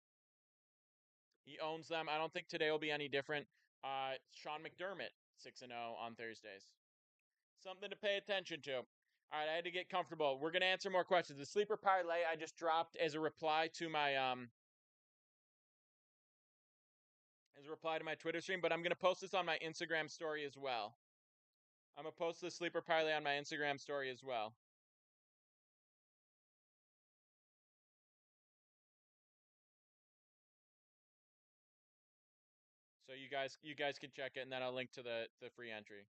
He owns them. I don't think today will be any different. Sean McDermott 6-0 on Thursdays. Something to pay attention to. All right, I had to get comfortable. We're gonna answer more questions. The sleeper parlay I just dropped as a reply to my Twitter stream, but I'm gonna post this on my Instagram story as well. I'm gonna post the sleeper parlay on my Instagram story as well. So you guys can check it, and then I'll link to the free entry.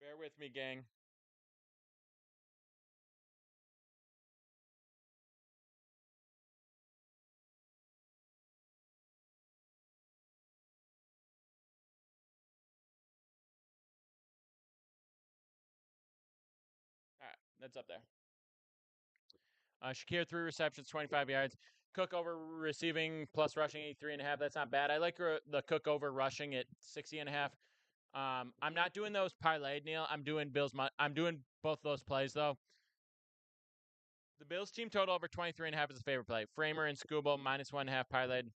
Bear with me, gang. All right, that's up there. Shakir 3 receptions, 25 yards. Cook over receiving plus rushing 83.5. That's not bad. I like the Cook over rushing at 60.5. I'm not doing those parlayed, Neil. I'm doing I'm doing both those plays though. The Bills team total over 23.5 is a favorite play. Framer and Scooble -1.5 parlayed.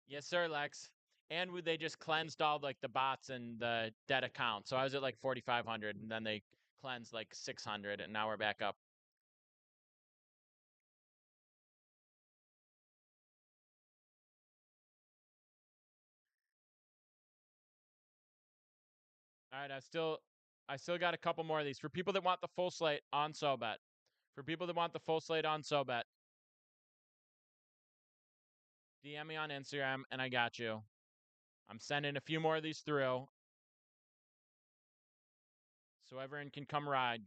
Yes, sir, Lex. And they just cleansed all like the bots and the dead account. So I was at like 4,500, and then they cleansed like 600, and now we're back up. All right, I still got a couple more of these for people that want the full slate on SoBet. For people that want the full slate on SoBet, DM me on Instagram, and I got you. I'm sending a few more of these through, so everyone can come ride.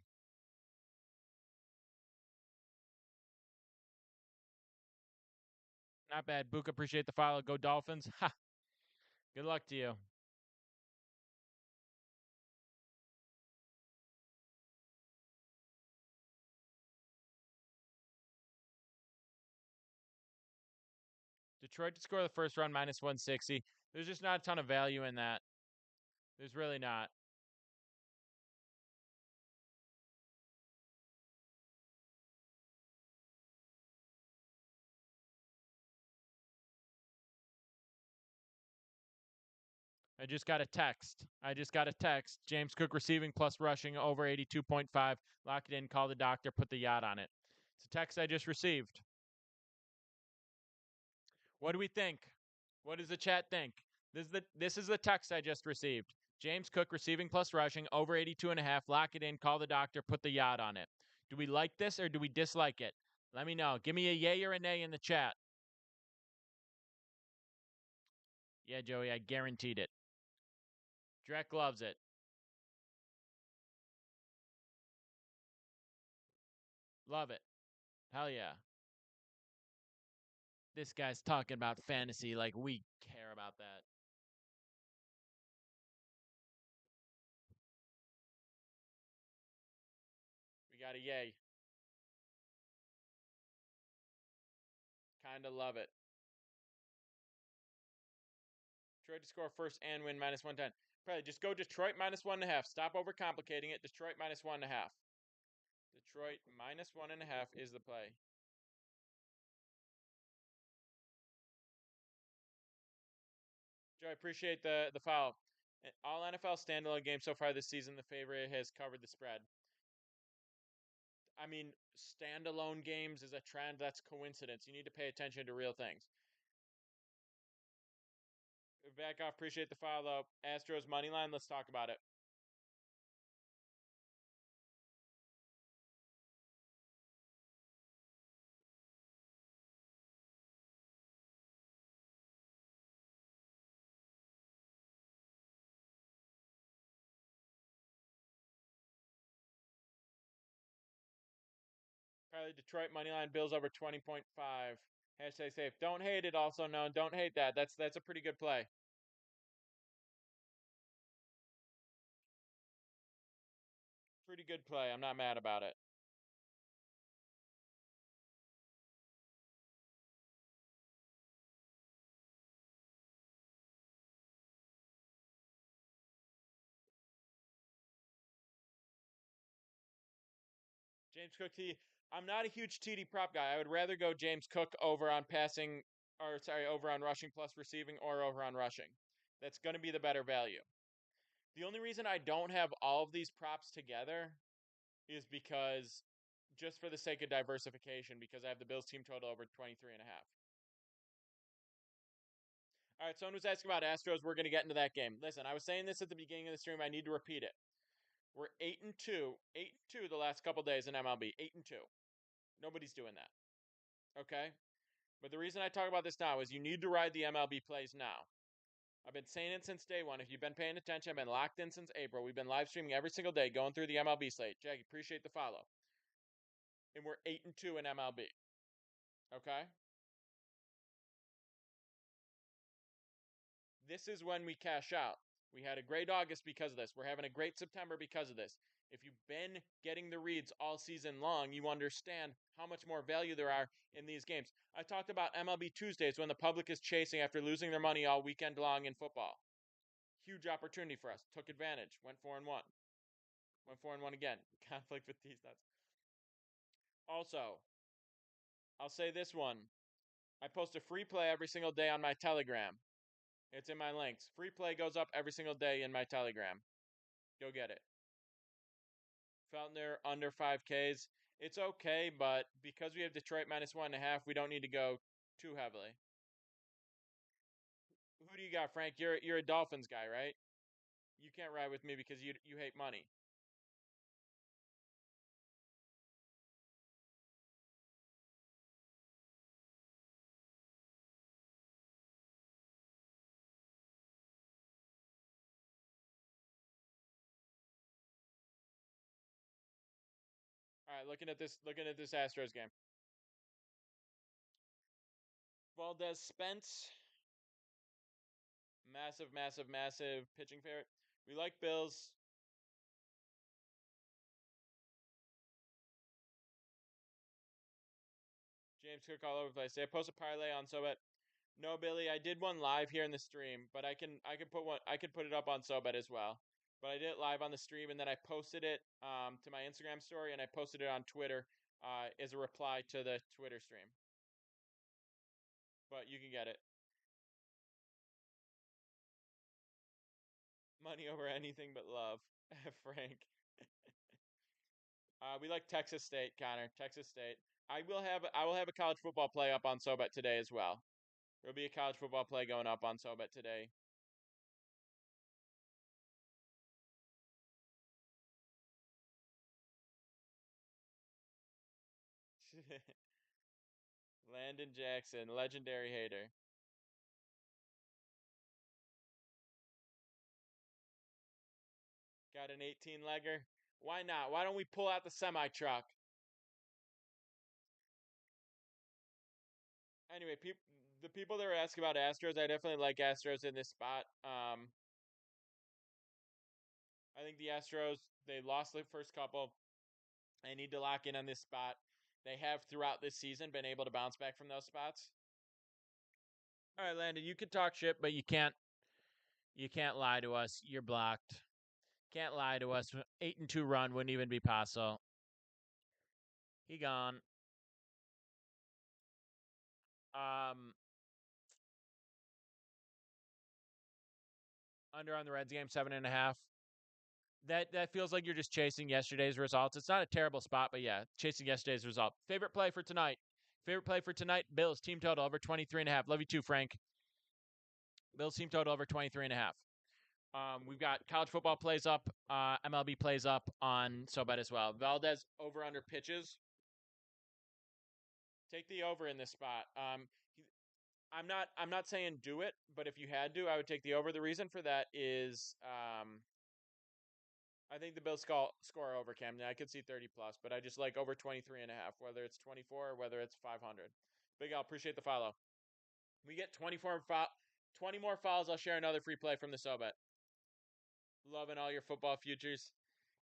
Not bad. Book, appreciate the follow. Go Dolphins. Ha. Good luck to you. Detroit to score the first round -160. There's just not a ton of value in that. There's really not. I just got a text. James Cook receiving plus rushing over 82.5. Lock it in. Call the doctor. Put the yacht on it. It's a text I just received. What do we think? What does the chat think? This is the text I just received. James Cook receiving plus rushing over 82.5. Lock it in. Call the doctor. Put the yacht on it. Do we like this or do we dislike it? Let me know. Give me a yay or a nay in the chat. Yeah, Joey, I guaranteed it. Drek loves it. Love it. Hell yeah. This guy's talking about fantasy like we care about that. We got a yay. Kinda love it. Detroit to score first and win -110. Probably just go Detroit -1.5. Stop overcomplicating it. Detroit -1.5. Detroit -1.5 is the play. Joe, I appreciate the follow. All NFL standalone games so far this season, the favorite has covered the spread. I mean, standalone games is a trend. That's coincidence. You need to pay attention to real things. Back off. Appreciate the follow. Astros money line. Let's talk about it. Probably Detroit money line. Bills over 20.5. Hashtag safe. Don't hate it. Also known. Don't hate that. That's a pretty good play. Pretty good play. I'm not mad about it. James Cook T. I'm not a huge TD prop guy. I would rather go James Cook over on passing, or sorry, over on rushing plus receiving, or over on rushing. That's going to be the better value. The only reason I don't have all of these props together is because just for the sake of diversification, because I have the Bills team total over 23 and a half. All right, someone was asking about Astros. We're going to get into that game. Listen, I was saying this at the beginning of the stream. I need to repeat it. We're 8-2, 8-2 the last couple days in MLB. 8-2. Nobody's doing that. Okay? But the reason I talk about this now is you need to ride the MLB plays now. I've been saying it since day one. If you've been paying attention, I've been locked in since April. We've been live streaming every single day, going through the MLB slate. Jackie, appreciate the follow. And we're 8-2 in MLB. Okay? This is when we cash out. We had a great August because of this. We're having a great September because of this. If you've been getting the reads all season long, you understand how much more value there are in these games. I talked about MLB Tuesdays when the public is chasing after losing their money all weekend long in football. Huge opportunity for us. Took advantage. Went 4-1. Went 4-1 again. Conflict with these nuts. Also, I'll say this one. I post a free play every single day on my Telegram. It's in my links. Free play goes up every single day in my Telegram. Go get it. Feltner under 5Ks. It's okay, but because we have Detroit minus 1.5, we don't need to go too heavily. Who do you got, Frank? You're a Dolphins guy, right? You can't ride with me because you hate money. All right, looking at this Astros game. Valdez Spence, massive, massive, massive pitching favorite. We like Bills. James Cook all over the place. They post a parlay on SoBet. No, Billy, I did one live here in the stream, but I could put it up on SoBet as well. But I did it live on the stream, and then I posted it to my Instagram story, and I posted it on Twitter as a reply to the Twitter stream. But you can get it. Money over anything but love, Frank. We like Texas State, Connor. Texas State. I will have a college football play up on SoBet today as well. There'll be a college football play going up on SoBet today. Landon Jackson, legendary hater. Got an 18 legger. Why not? Why don't we pull out the semi truck? Anyway, the people that were asking about Astros, I definitely like Astros in this spot. I think the Astros, they lost the first couple. They need to lock in on this spot. They have throughout this season been able to bounce back from those spots. All right, Landon, you can talk shit, but you can't lie to us. You're blocked. Can't lie to us. 8-2 run wouldn't even be possible. He gone. Um, Under on the Reds game 7.5. That feels like you're just chasing yesterday's results. It's not a terrible spot, but yeah, chasing yesterday's result. Favorite play for tonight. Favorite play for tonight. Bills team total over 23.5. Love you too, Frank. Bills team total over 23.5. We've got college football plays up, MLB plays up on SoBet as well. Valdez over under pitches. Take the over in this spot. I'm not saying do it, but if you had to, I would take the over. The reason for that is I think the Bills score over Camden. I could see 30 plus, but I just like over 23.5, whether it's 24 or whether it's 500. Big Al, appreciate the follow. We get 20 more fouls. I'll share another free play from the SoBet. Loving all your football futures.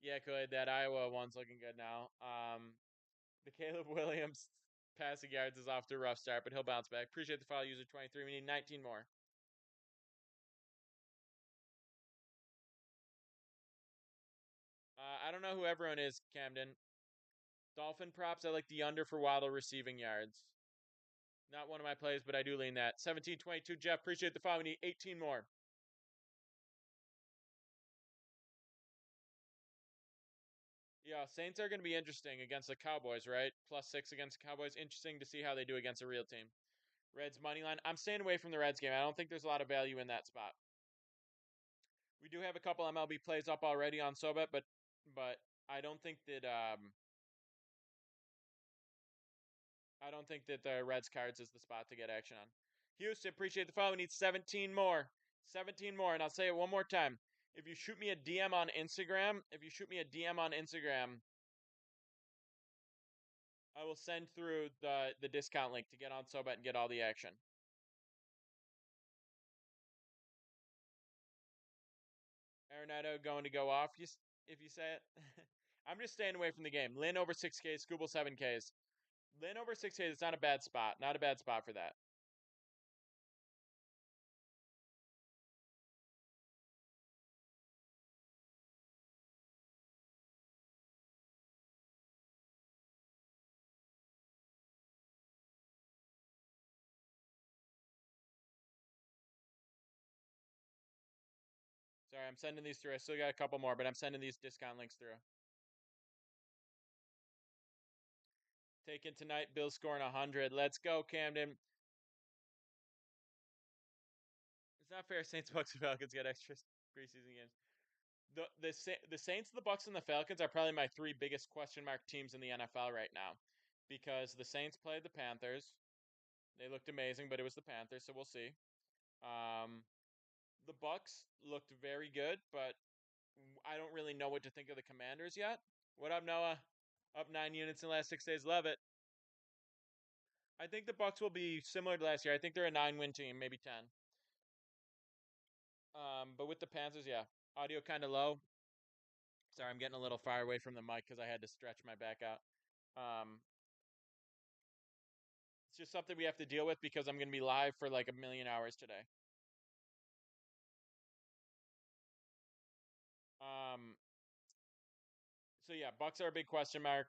Yeah, good. That Iowa one's looking good now. The Caleb Williams passing yards is off to a rough start, but he'll bounce back. Appreciate the follow, user 23. We need 19 more. I don't know who everyone is, Camden. Dolphin props. I like the under for Waddle receiving yards. Not one of my plays, but I do lean that. 17-22, Jeff. Appreciate the follow. We need 18 more. Yeah, Saints are going to be interesting against the Cowboys, right? +6 against the Cowboys. Interesting to see how they do against a real team. Reds money line. I'm staying away from the Reds game. I don't think there's a lot of value in that spot. We do have a couple MLB plays up already on SoBet, but I don't think that I don't think that the Reds cards is the spot to get action on. Houston, appreciate the follow. We need 17 more. 17 more, and I'll say it one more time. If you shoot me a DM on Instagram, I will send through the discount link to get on SoBet and get all the action. Arenado going to go off, if you say it. I'm just staying away from the game. Lynn over 6Ks, Scooble 7Ks. Lynn over 6Ks, it's not a bad spot. Not a bad spot for that. Sorry, I'm sending these through. I still got a couple more, but I'm sending these discount links through. Taking tonight, Bill scoring 100. Let's go, Camden. It's not fair. Saints, Bucks, and Falcons get extra preseason games. The Saints, the Bucks, and the Falcons are probably my three biggest question mark teams in the NFL right now, because the Saints played the Panthers. They looked amazing, but it was the Panthers, so we'll see. Um, the Bucks looked very good, but I don't really know what to think of the Commanders yet. What up, Noah? Up 9 units in the last 6 days. Love it. I think the Bucks will be similar to last year. I think they're a 9-win team, maybe 10. But with the Panthers, yeah, audio kind of low. Sorry, I'm getting a little far away from the mic because I had to stretch my back out. Um, it's just something we have to deal with because I'm going to be live for like a million hours today. Um, so yeah, Bucks are a big question mark.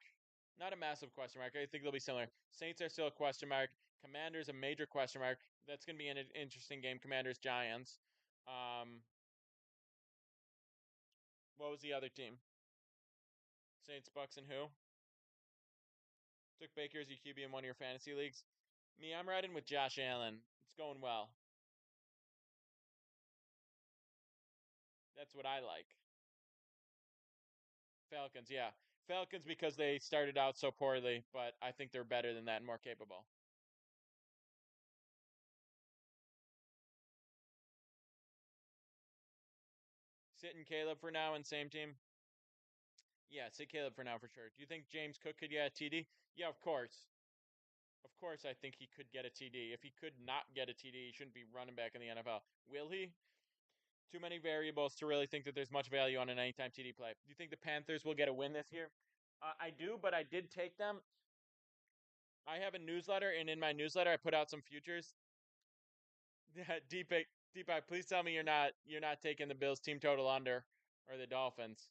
Not a massive question mark. I think they'll be similar. Saints are still a question mark. Commanders a major question mark. That's going to be an interesting game. Commanders Giants. Um, what was the other team? Saints, Bucks, and who? Took Baker as your QB in one of your fantasy leagues. Me, I'm riding with Josh Allen. It's going well. That's what I like. Falcons, yeah. Falcons because they started out so poorly, but I think they're better than that and more capable. Sitting Caleb for now and same team. Yeah, sit Caleb for now for sure. Do you think James Cook could get a TD? Yeah, of course. Of course, I think he could get a TD. If he could not get a TD, he shouldn't be running back in the NFL. Will he? Too many variables to really think that there's much value on an anytime TD play. Do you think the Panthers will get a win this year? I do, but I did take them. I have a newsletter, and in my newsletter, I put out some futures. Deepak, Deepak, please tell me you're not taking the Bills team total under or the Dolphins.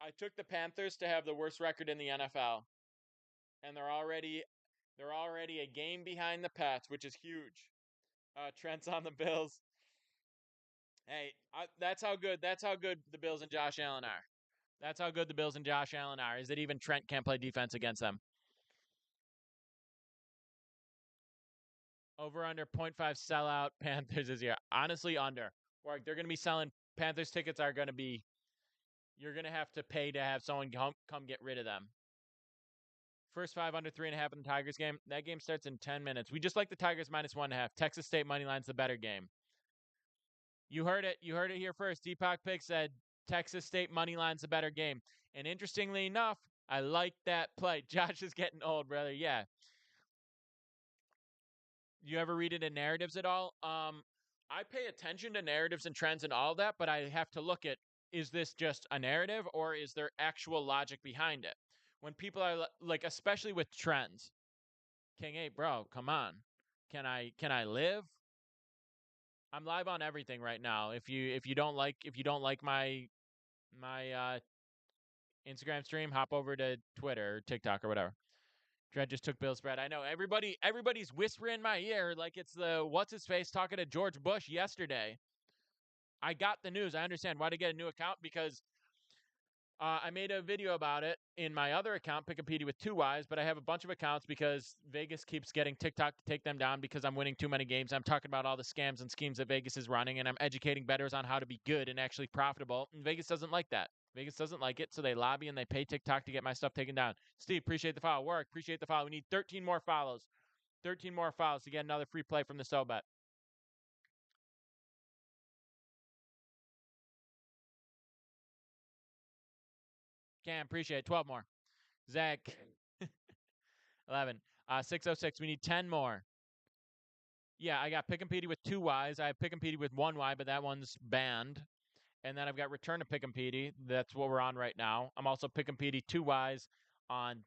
I took the Panthers to have the worst record in the NFL, and they're already a game behind the Pats, which is huge. Trent's on the Bills. Hey, that's how good the Bills and Josh Allen are. That's how good the Bills and Josh Allen are. Is that even Trent can't play defense against them? Over under 0.5 sellout Panthers this year. Honestly, under. Or they're going to be selling Panthers tickets are going to be. You're going to have to pay to have someone come get rid of them. First five under 3.5 in the Tigers game. That game starts in 10 minutes. We just like the Tigers -1.5. Texas State money line's the better game. You heard it. You heard it here first. Deepak Pick said Texas State money line's the better game. And interestingly enough, I like that play. Josh is getting old, brother. Yeah. You ever read it in narratives at all? I pay attention to narratives and trends and all that, but I have to look at, is this just a narrative or is there actual logic behind it? When people are like, especially with trends, King 8, bro, come on. Can I live? I'm live on everything right now. If you don't like my Instagram stream, hop over to Twitter or TikTok or whatever. Dredd just took Bill's spread. I know everybody's whispering in my ear like it's the what's his face talking to George Bush yesterday. I got the news. I understand why to get a new account because I made a video about it in my other account, Pickopedia with two Y's, but I have a bunch of accounts because Vegas keeps getting TikTok to take them down because I'm winning too many games. I'm talking about all the scams and schemes that Vegas is running, and I'm educating bettors on how to be good and actually profitable. And Vegas doesn't like that. Vegas doesn't like it, so they lobby and they pay TikTok to get my stuff taken down. Steve, appreciate the follow. Warwick, appreciate the follow. We need 13 more follows. 13 more follows to get another free play from the SoBet. Cam, appreciate it. 12 more. Zach, 11. 606. We need 10 more. Yeah, I got Pick and Petey with two Y's. I have Pick and Petey with one Y, but that one's banned. And then I've got Return to Pick and Petey. That's what we're on right now. I'm also Pick and Petey two Y's on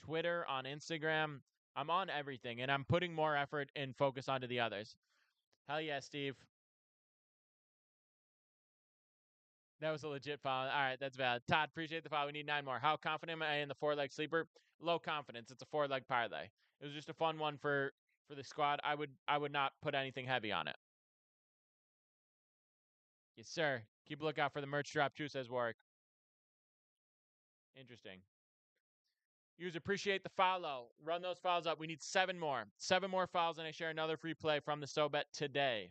Twitter, on Instagram. I'm on everything, and I'm putting more effort and focus onto the others. Hell yeah, Steve. That was a legit follow. All right, that's valid. Todd, appreciate the follow. We need 9 more. How confident am I in the 4-leg sleeper? Low confidence. It's a 4-leg parlay. It was just a fun one for the squad. I would not put anything heavy on it. Yes, sir. Keep a lookout for the merch drop too, says Warwick. Interesting. Users appreciate the follow. Run those files up. We need 7 more. 7 more files, and I share another free play from the SoBet today.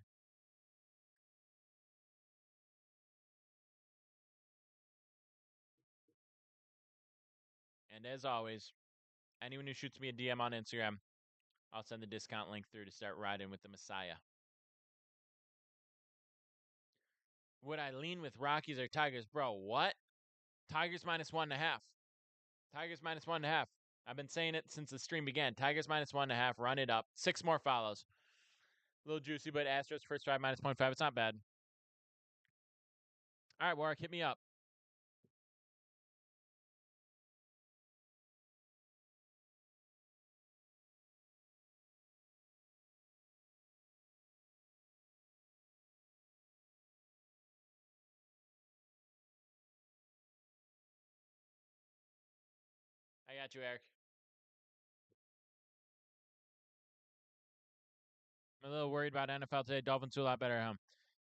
And as always, anyone who shoots me a DM on Instagram, I'll send the discount link through to start riding with the Messiah. Would I lean with Rockies or Tigers? Bro, what? Tigers minus 1.5. Tigers minus 1.5. I've been saying it since the stream began. Tigers minus 1.5. Run it up. 6 more follows. A little juicy, but Astros first drive minus 0.5. It's not bad. All right, Warwick, hit me up. I got you, Eric. I'm a little worried about NFL today. Dolphins do a lot better at home.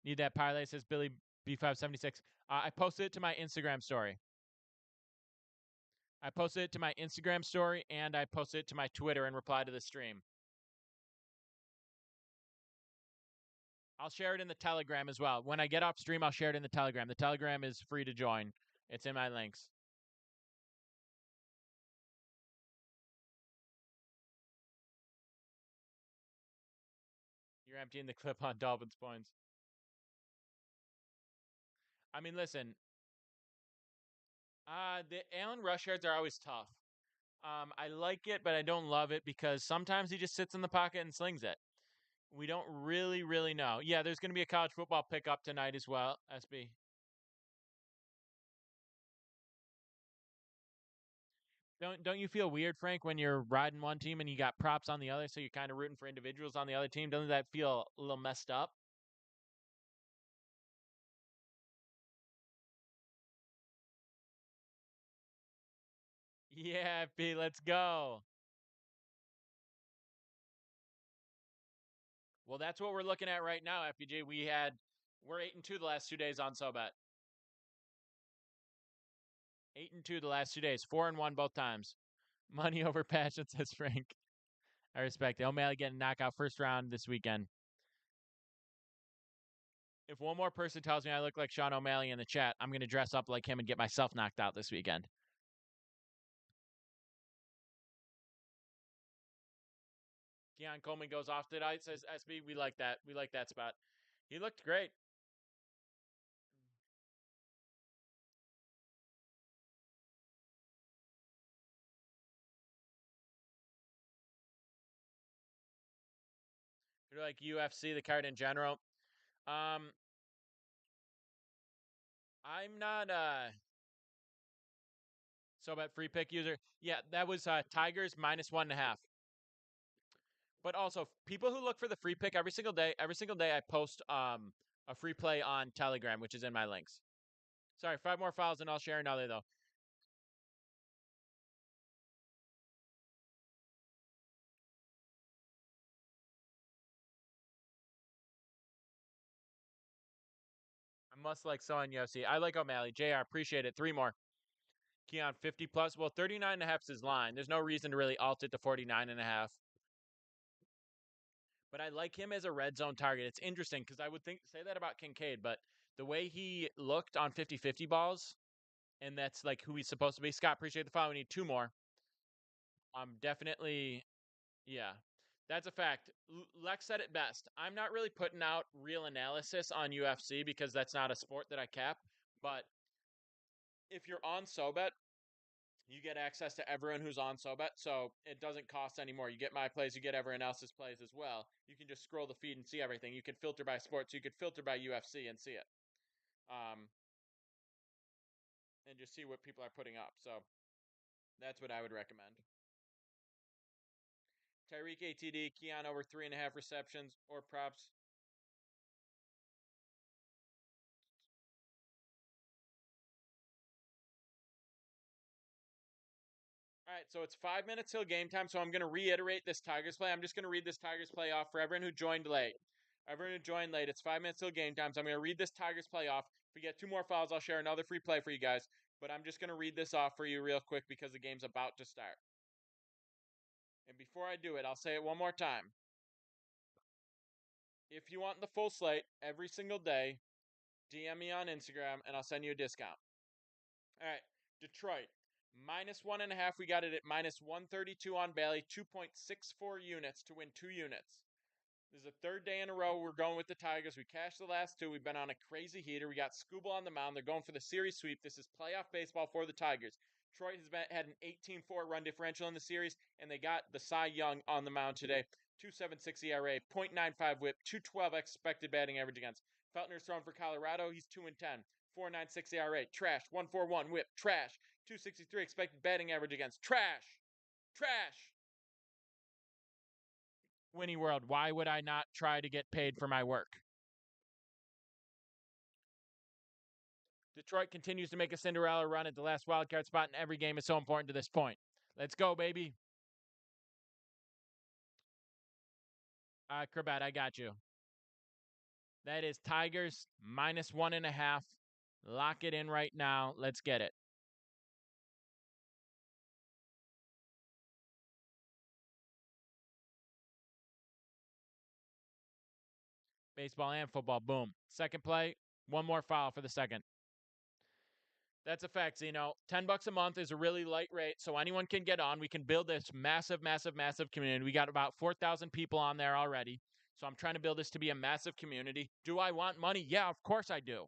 Need that parlay, says Billy B576. I posted it to my Instagram story. I posted it to my Instagram story and I posted it to my Twitter in reply to the stream. I'll share it in the Telegram as well. When I get off stream, I'll share it in the Telegram. The Telegram is free to join. It's in my links. You're emptying the clip on Dolphins points. I mean, listen. The Allen rush yards are always tough. I like it, but I don't love it because sometimes he just sits in the pocket and slings it. We don't really know. Yeah, there's going to be a college football pickup tonight as well. SB. Don't you feel weird, Frank, when you're riding one team and you got props on the other, so you're kind of rooting for individuals on the other team? Doesn't that feel a little messed up? Yeah, B, let's go. Well, that's what we're looking at right now, FPG. We're 8-2 the last 2 days on SoBet. 8-2 the last 2 days. 4-1 both times. Money over passion, says Frank. I respect it. O'Malley getting knockout first round this weekend. If one more person tells me I look like Sean O'Malley in the chat, I'm going to dress up like him and get myself knocked out this weekend. Keon Coleman goes off tonight, says SB. We like that. We like that spot. He looked great. You're like UFC, the card in general. Um, I'm not so bet free pick user. Yeah, that was Tigers minus 1.5. But also, people who look for the free pick every single day I post a free play on Telegram, which is in my links. Sorry, 5 more files and I'll share another though. I must like Son UFC. I like O'Malley. JR, appreciate it. 3 more. Keon 50 plus. Well, 39.5 is his line. There's no reason to really alt it to 49.5. But I like him as a red zone target. It's interesting because I would say that about Kincaid, but the way he looked on 50-50 balls, and that's like who he's supposed to be. Scott, appreciate the follow. We need 2 more. Definitely, yeah, that's a fact. Lex said it best. I'm not really putting out real analysis on UFC because that's not a sport that I cap. But if you're on SoBet, you get access to everyone who's on SoBet, so it doesn't cost anymore. You get my plays, you get everyone else's plays as well. You can just scroll the feed and see everything. You can filter by sports, you could filter by UFC and see it, um, and just see what people are putting up. So that's what I would recommend. Tyreek ATD, Keon over 3.5 receptions or props. All right, so it's 5 minutes till game time. So I'm going to reiterate this Tigers play. I'm just going to read this Tigers play off for everyone who joined late. Everyone who joined late, it's 5 minutes till game time. So I'm going to read this Tigers play off. If we get 2 more fouls, I'll share another free play for you guys. But I'm just going to read this off for you real quick because the game's about to start. And before I do it, I'll say it one more time. If you want the full slate every single day, DM me on Instagram and I'll send you a discount. All right, Detroit. Minus 1.5. We got it at minus 132 on Bailey. 2.64 units to win 2 units. This is the 3rd day in a row we're going with the Tigers. We cashed the last 2. We've been on a crazy heater. We got Scooble on the mound. They're going for the series sweep. This is playoff baseball for the Tigers. Detroit has had an 18-4 run differential in the series, and they got the Cy Young on the mound today. 2.76 ERA, 0.95 whip, 212 expected batting average against. Feltner's thrown for Colorado. He's 2-10. 4.96 ERA, trash. 1.41 whip, trash. 263 expected batting average against. Trash. Trash. Winnie World, why would I not try to get paid for my work? Detroit continues to make a Cinderella run at the last wildcard spot, and every game is so important to this point. Let's go, baby. Krabat, I got you. That is Tigers minus 1.5. Lock it in right now. Let's get it. Baseball and football. Boom. Second play. 1 more foul for the second. That's a fact, Zeno. $10 a month is a really light rate, so anyone can get on. We can build this massive, massive, massive community. We got about 4,000 people on there already. So I'm trying to build this to be a massive community. Do I want money? Yeah, of course I do.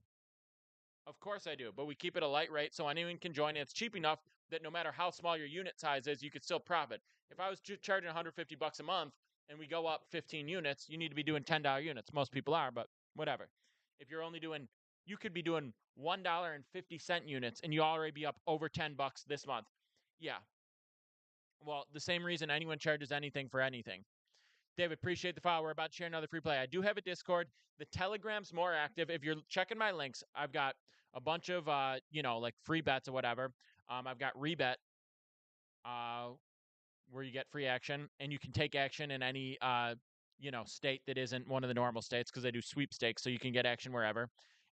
Of course I do. But we keep it a light rate so anyone can join. And it's cheap enough that no matter how small your unit size is, you could still profit. If I was charging 150 bucks a month and we go up 15 units, you need to be doing $10 units. Most people are, but whatever. If you're only doing, you could be doing $1.50 units and you already be up over 10 bucks this month. Yeah. Well, the same reason anyone charges anything for anything. David, appreciate the follow. We're about to share another free play. I do have a Discord. The Telegram's more active. If you're checking my links, I've got a bunch of like free bets or whatever. I've got Rebet, uh, where you get free action, and you can take action in any state that isn't one of the normal states because they do sweepstakes, so you can get action wherever.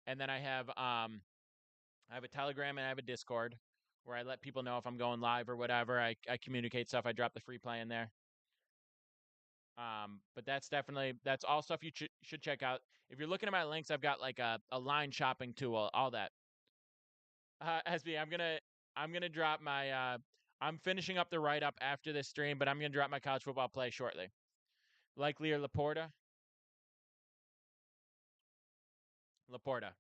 And then I have a Telegram and I have a Discord where I let people know if I'm going live or whatever. I communicate stuff. I drop the free play in there. But that's all stuff you should check out. If you're looking at my links, I've got like a line shopping tool, all that. SB, I'm gonna drop my I'm finishing up the write up after this stream, but I'm gonna drop my college football play shortly. Likely or Laporta. Laporta.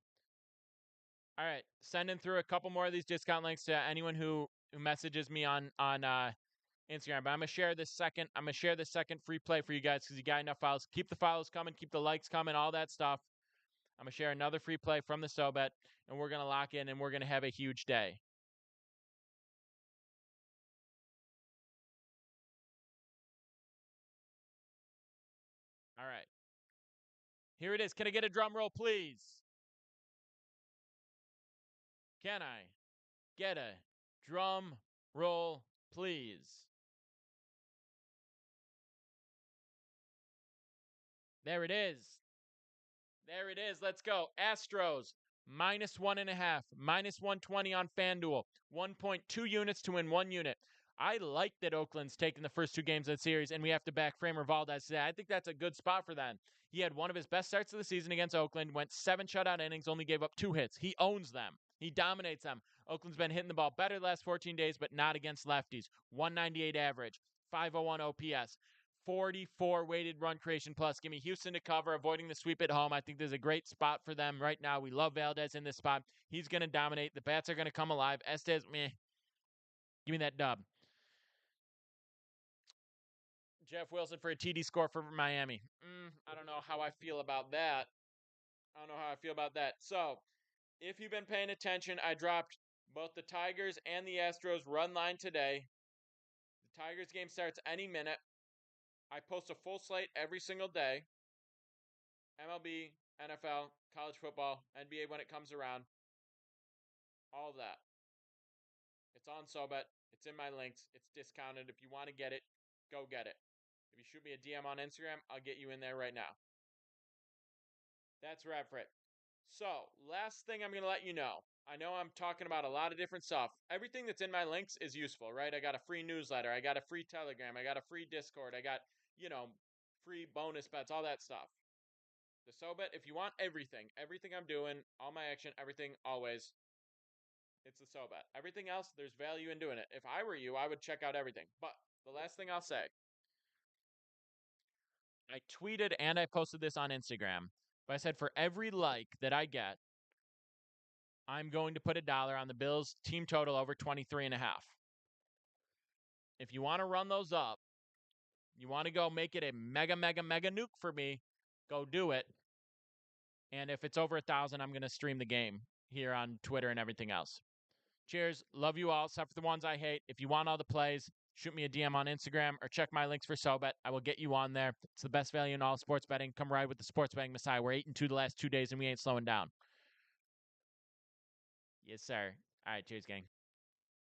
All right, sending through a couple more of these discount links to anyone who messages me on Instagram. But I'm gonna share this second. I'm gonna share this second free play for you guys because you got enough files. Keep the files coming. Keep the likes coming. All that stuff. I'm going to share another free play from the SoBet, and we're going to lock in, and we're going to have a huge day. All right. Here it is. Can I get a drum roll, please? Can I get a drum roll, please? There it is. There it is. Let's go. Astros -1.5, -120 on FanDuel, 1.2 units to win 1 unit. I like that Oakland's taking the first 2 games of the series, and we have to back Framber Valdez today. I think that's a good spot for them. He had one of his best starts of the season against Oakland, went 7 shutout innings, only gave up 2 hits. He owns them. He dominates them. Oakland's been hitting the ball better the last 14 days, but not against lefties. 198 average, 501 OPS. 44 weighted run creation plus. Give me Houston to cover, avoiding the sweep at home. I think there's a great spot for them right now. We love Valdez in this spot. He's going to dominate. The bats are going to come alive. Estes, meh. Give me that dub. Jeff Wilson for a TD score for Miami. I don't know how I feel about that. So, if you've been paying attention, I dropped both the Tigers and the Astros run line today. The Tigers game starts any minute. I post a full slate every single day. MLB, NFL, college football, NBA when it comes around. All of that. It's on SoBet. It's in my links. It's discounted. If you want to get it, go get it. If you shoot me a DM on Instagram, I'll get you in there right now. That's a wrap for it. So, last thing I'm going to let you know. I know I'm talking about a lot of different stuff. Everything that's in my links is useful, right? I got a free newsletter. I got a free Telegram. I got a free Discord. I got, free bonus bets, all that stuff. The SoBet, if you want everything I'm doing, all my action, everything, always, it's the SoBet. Everything else, there's value in doing it. If I were you, I would check out everything. But the last thing I'll say, I tweeted and I posted this on Instagram, but I said for every like that I get, I'm going to put $1 on the Bills team total over 23.5. If you want to run those up, you want to go make it a mega, mega, mega nuke for me, go do it. And if it's over 1,000, I'm going to stream the game here on Twitter and everything else. Cheers. Love you all, except for the ones I hate. If you want all the plays, shoot me a DM on Instagram or check my links for SoBet. I will get you on there. It's the best value in all sports betting. Come ride with the Sports Betting Messiah. We're 8-2 the last 2 days, and we ain't slowing down. Yes, sir. All right, cheers, gang.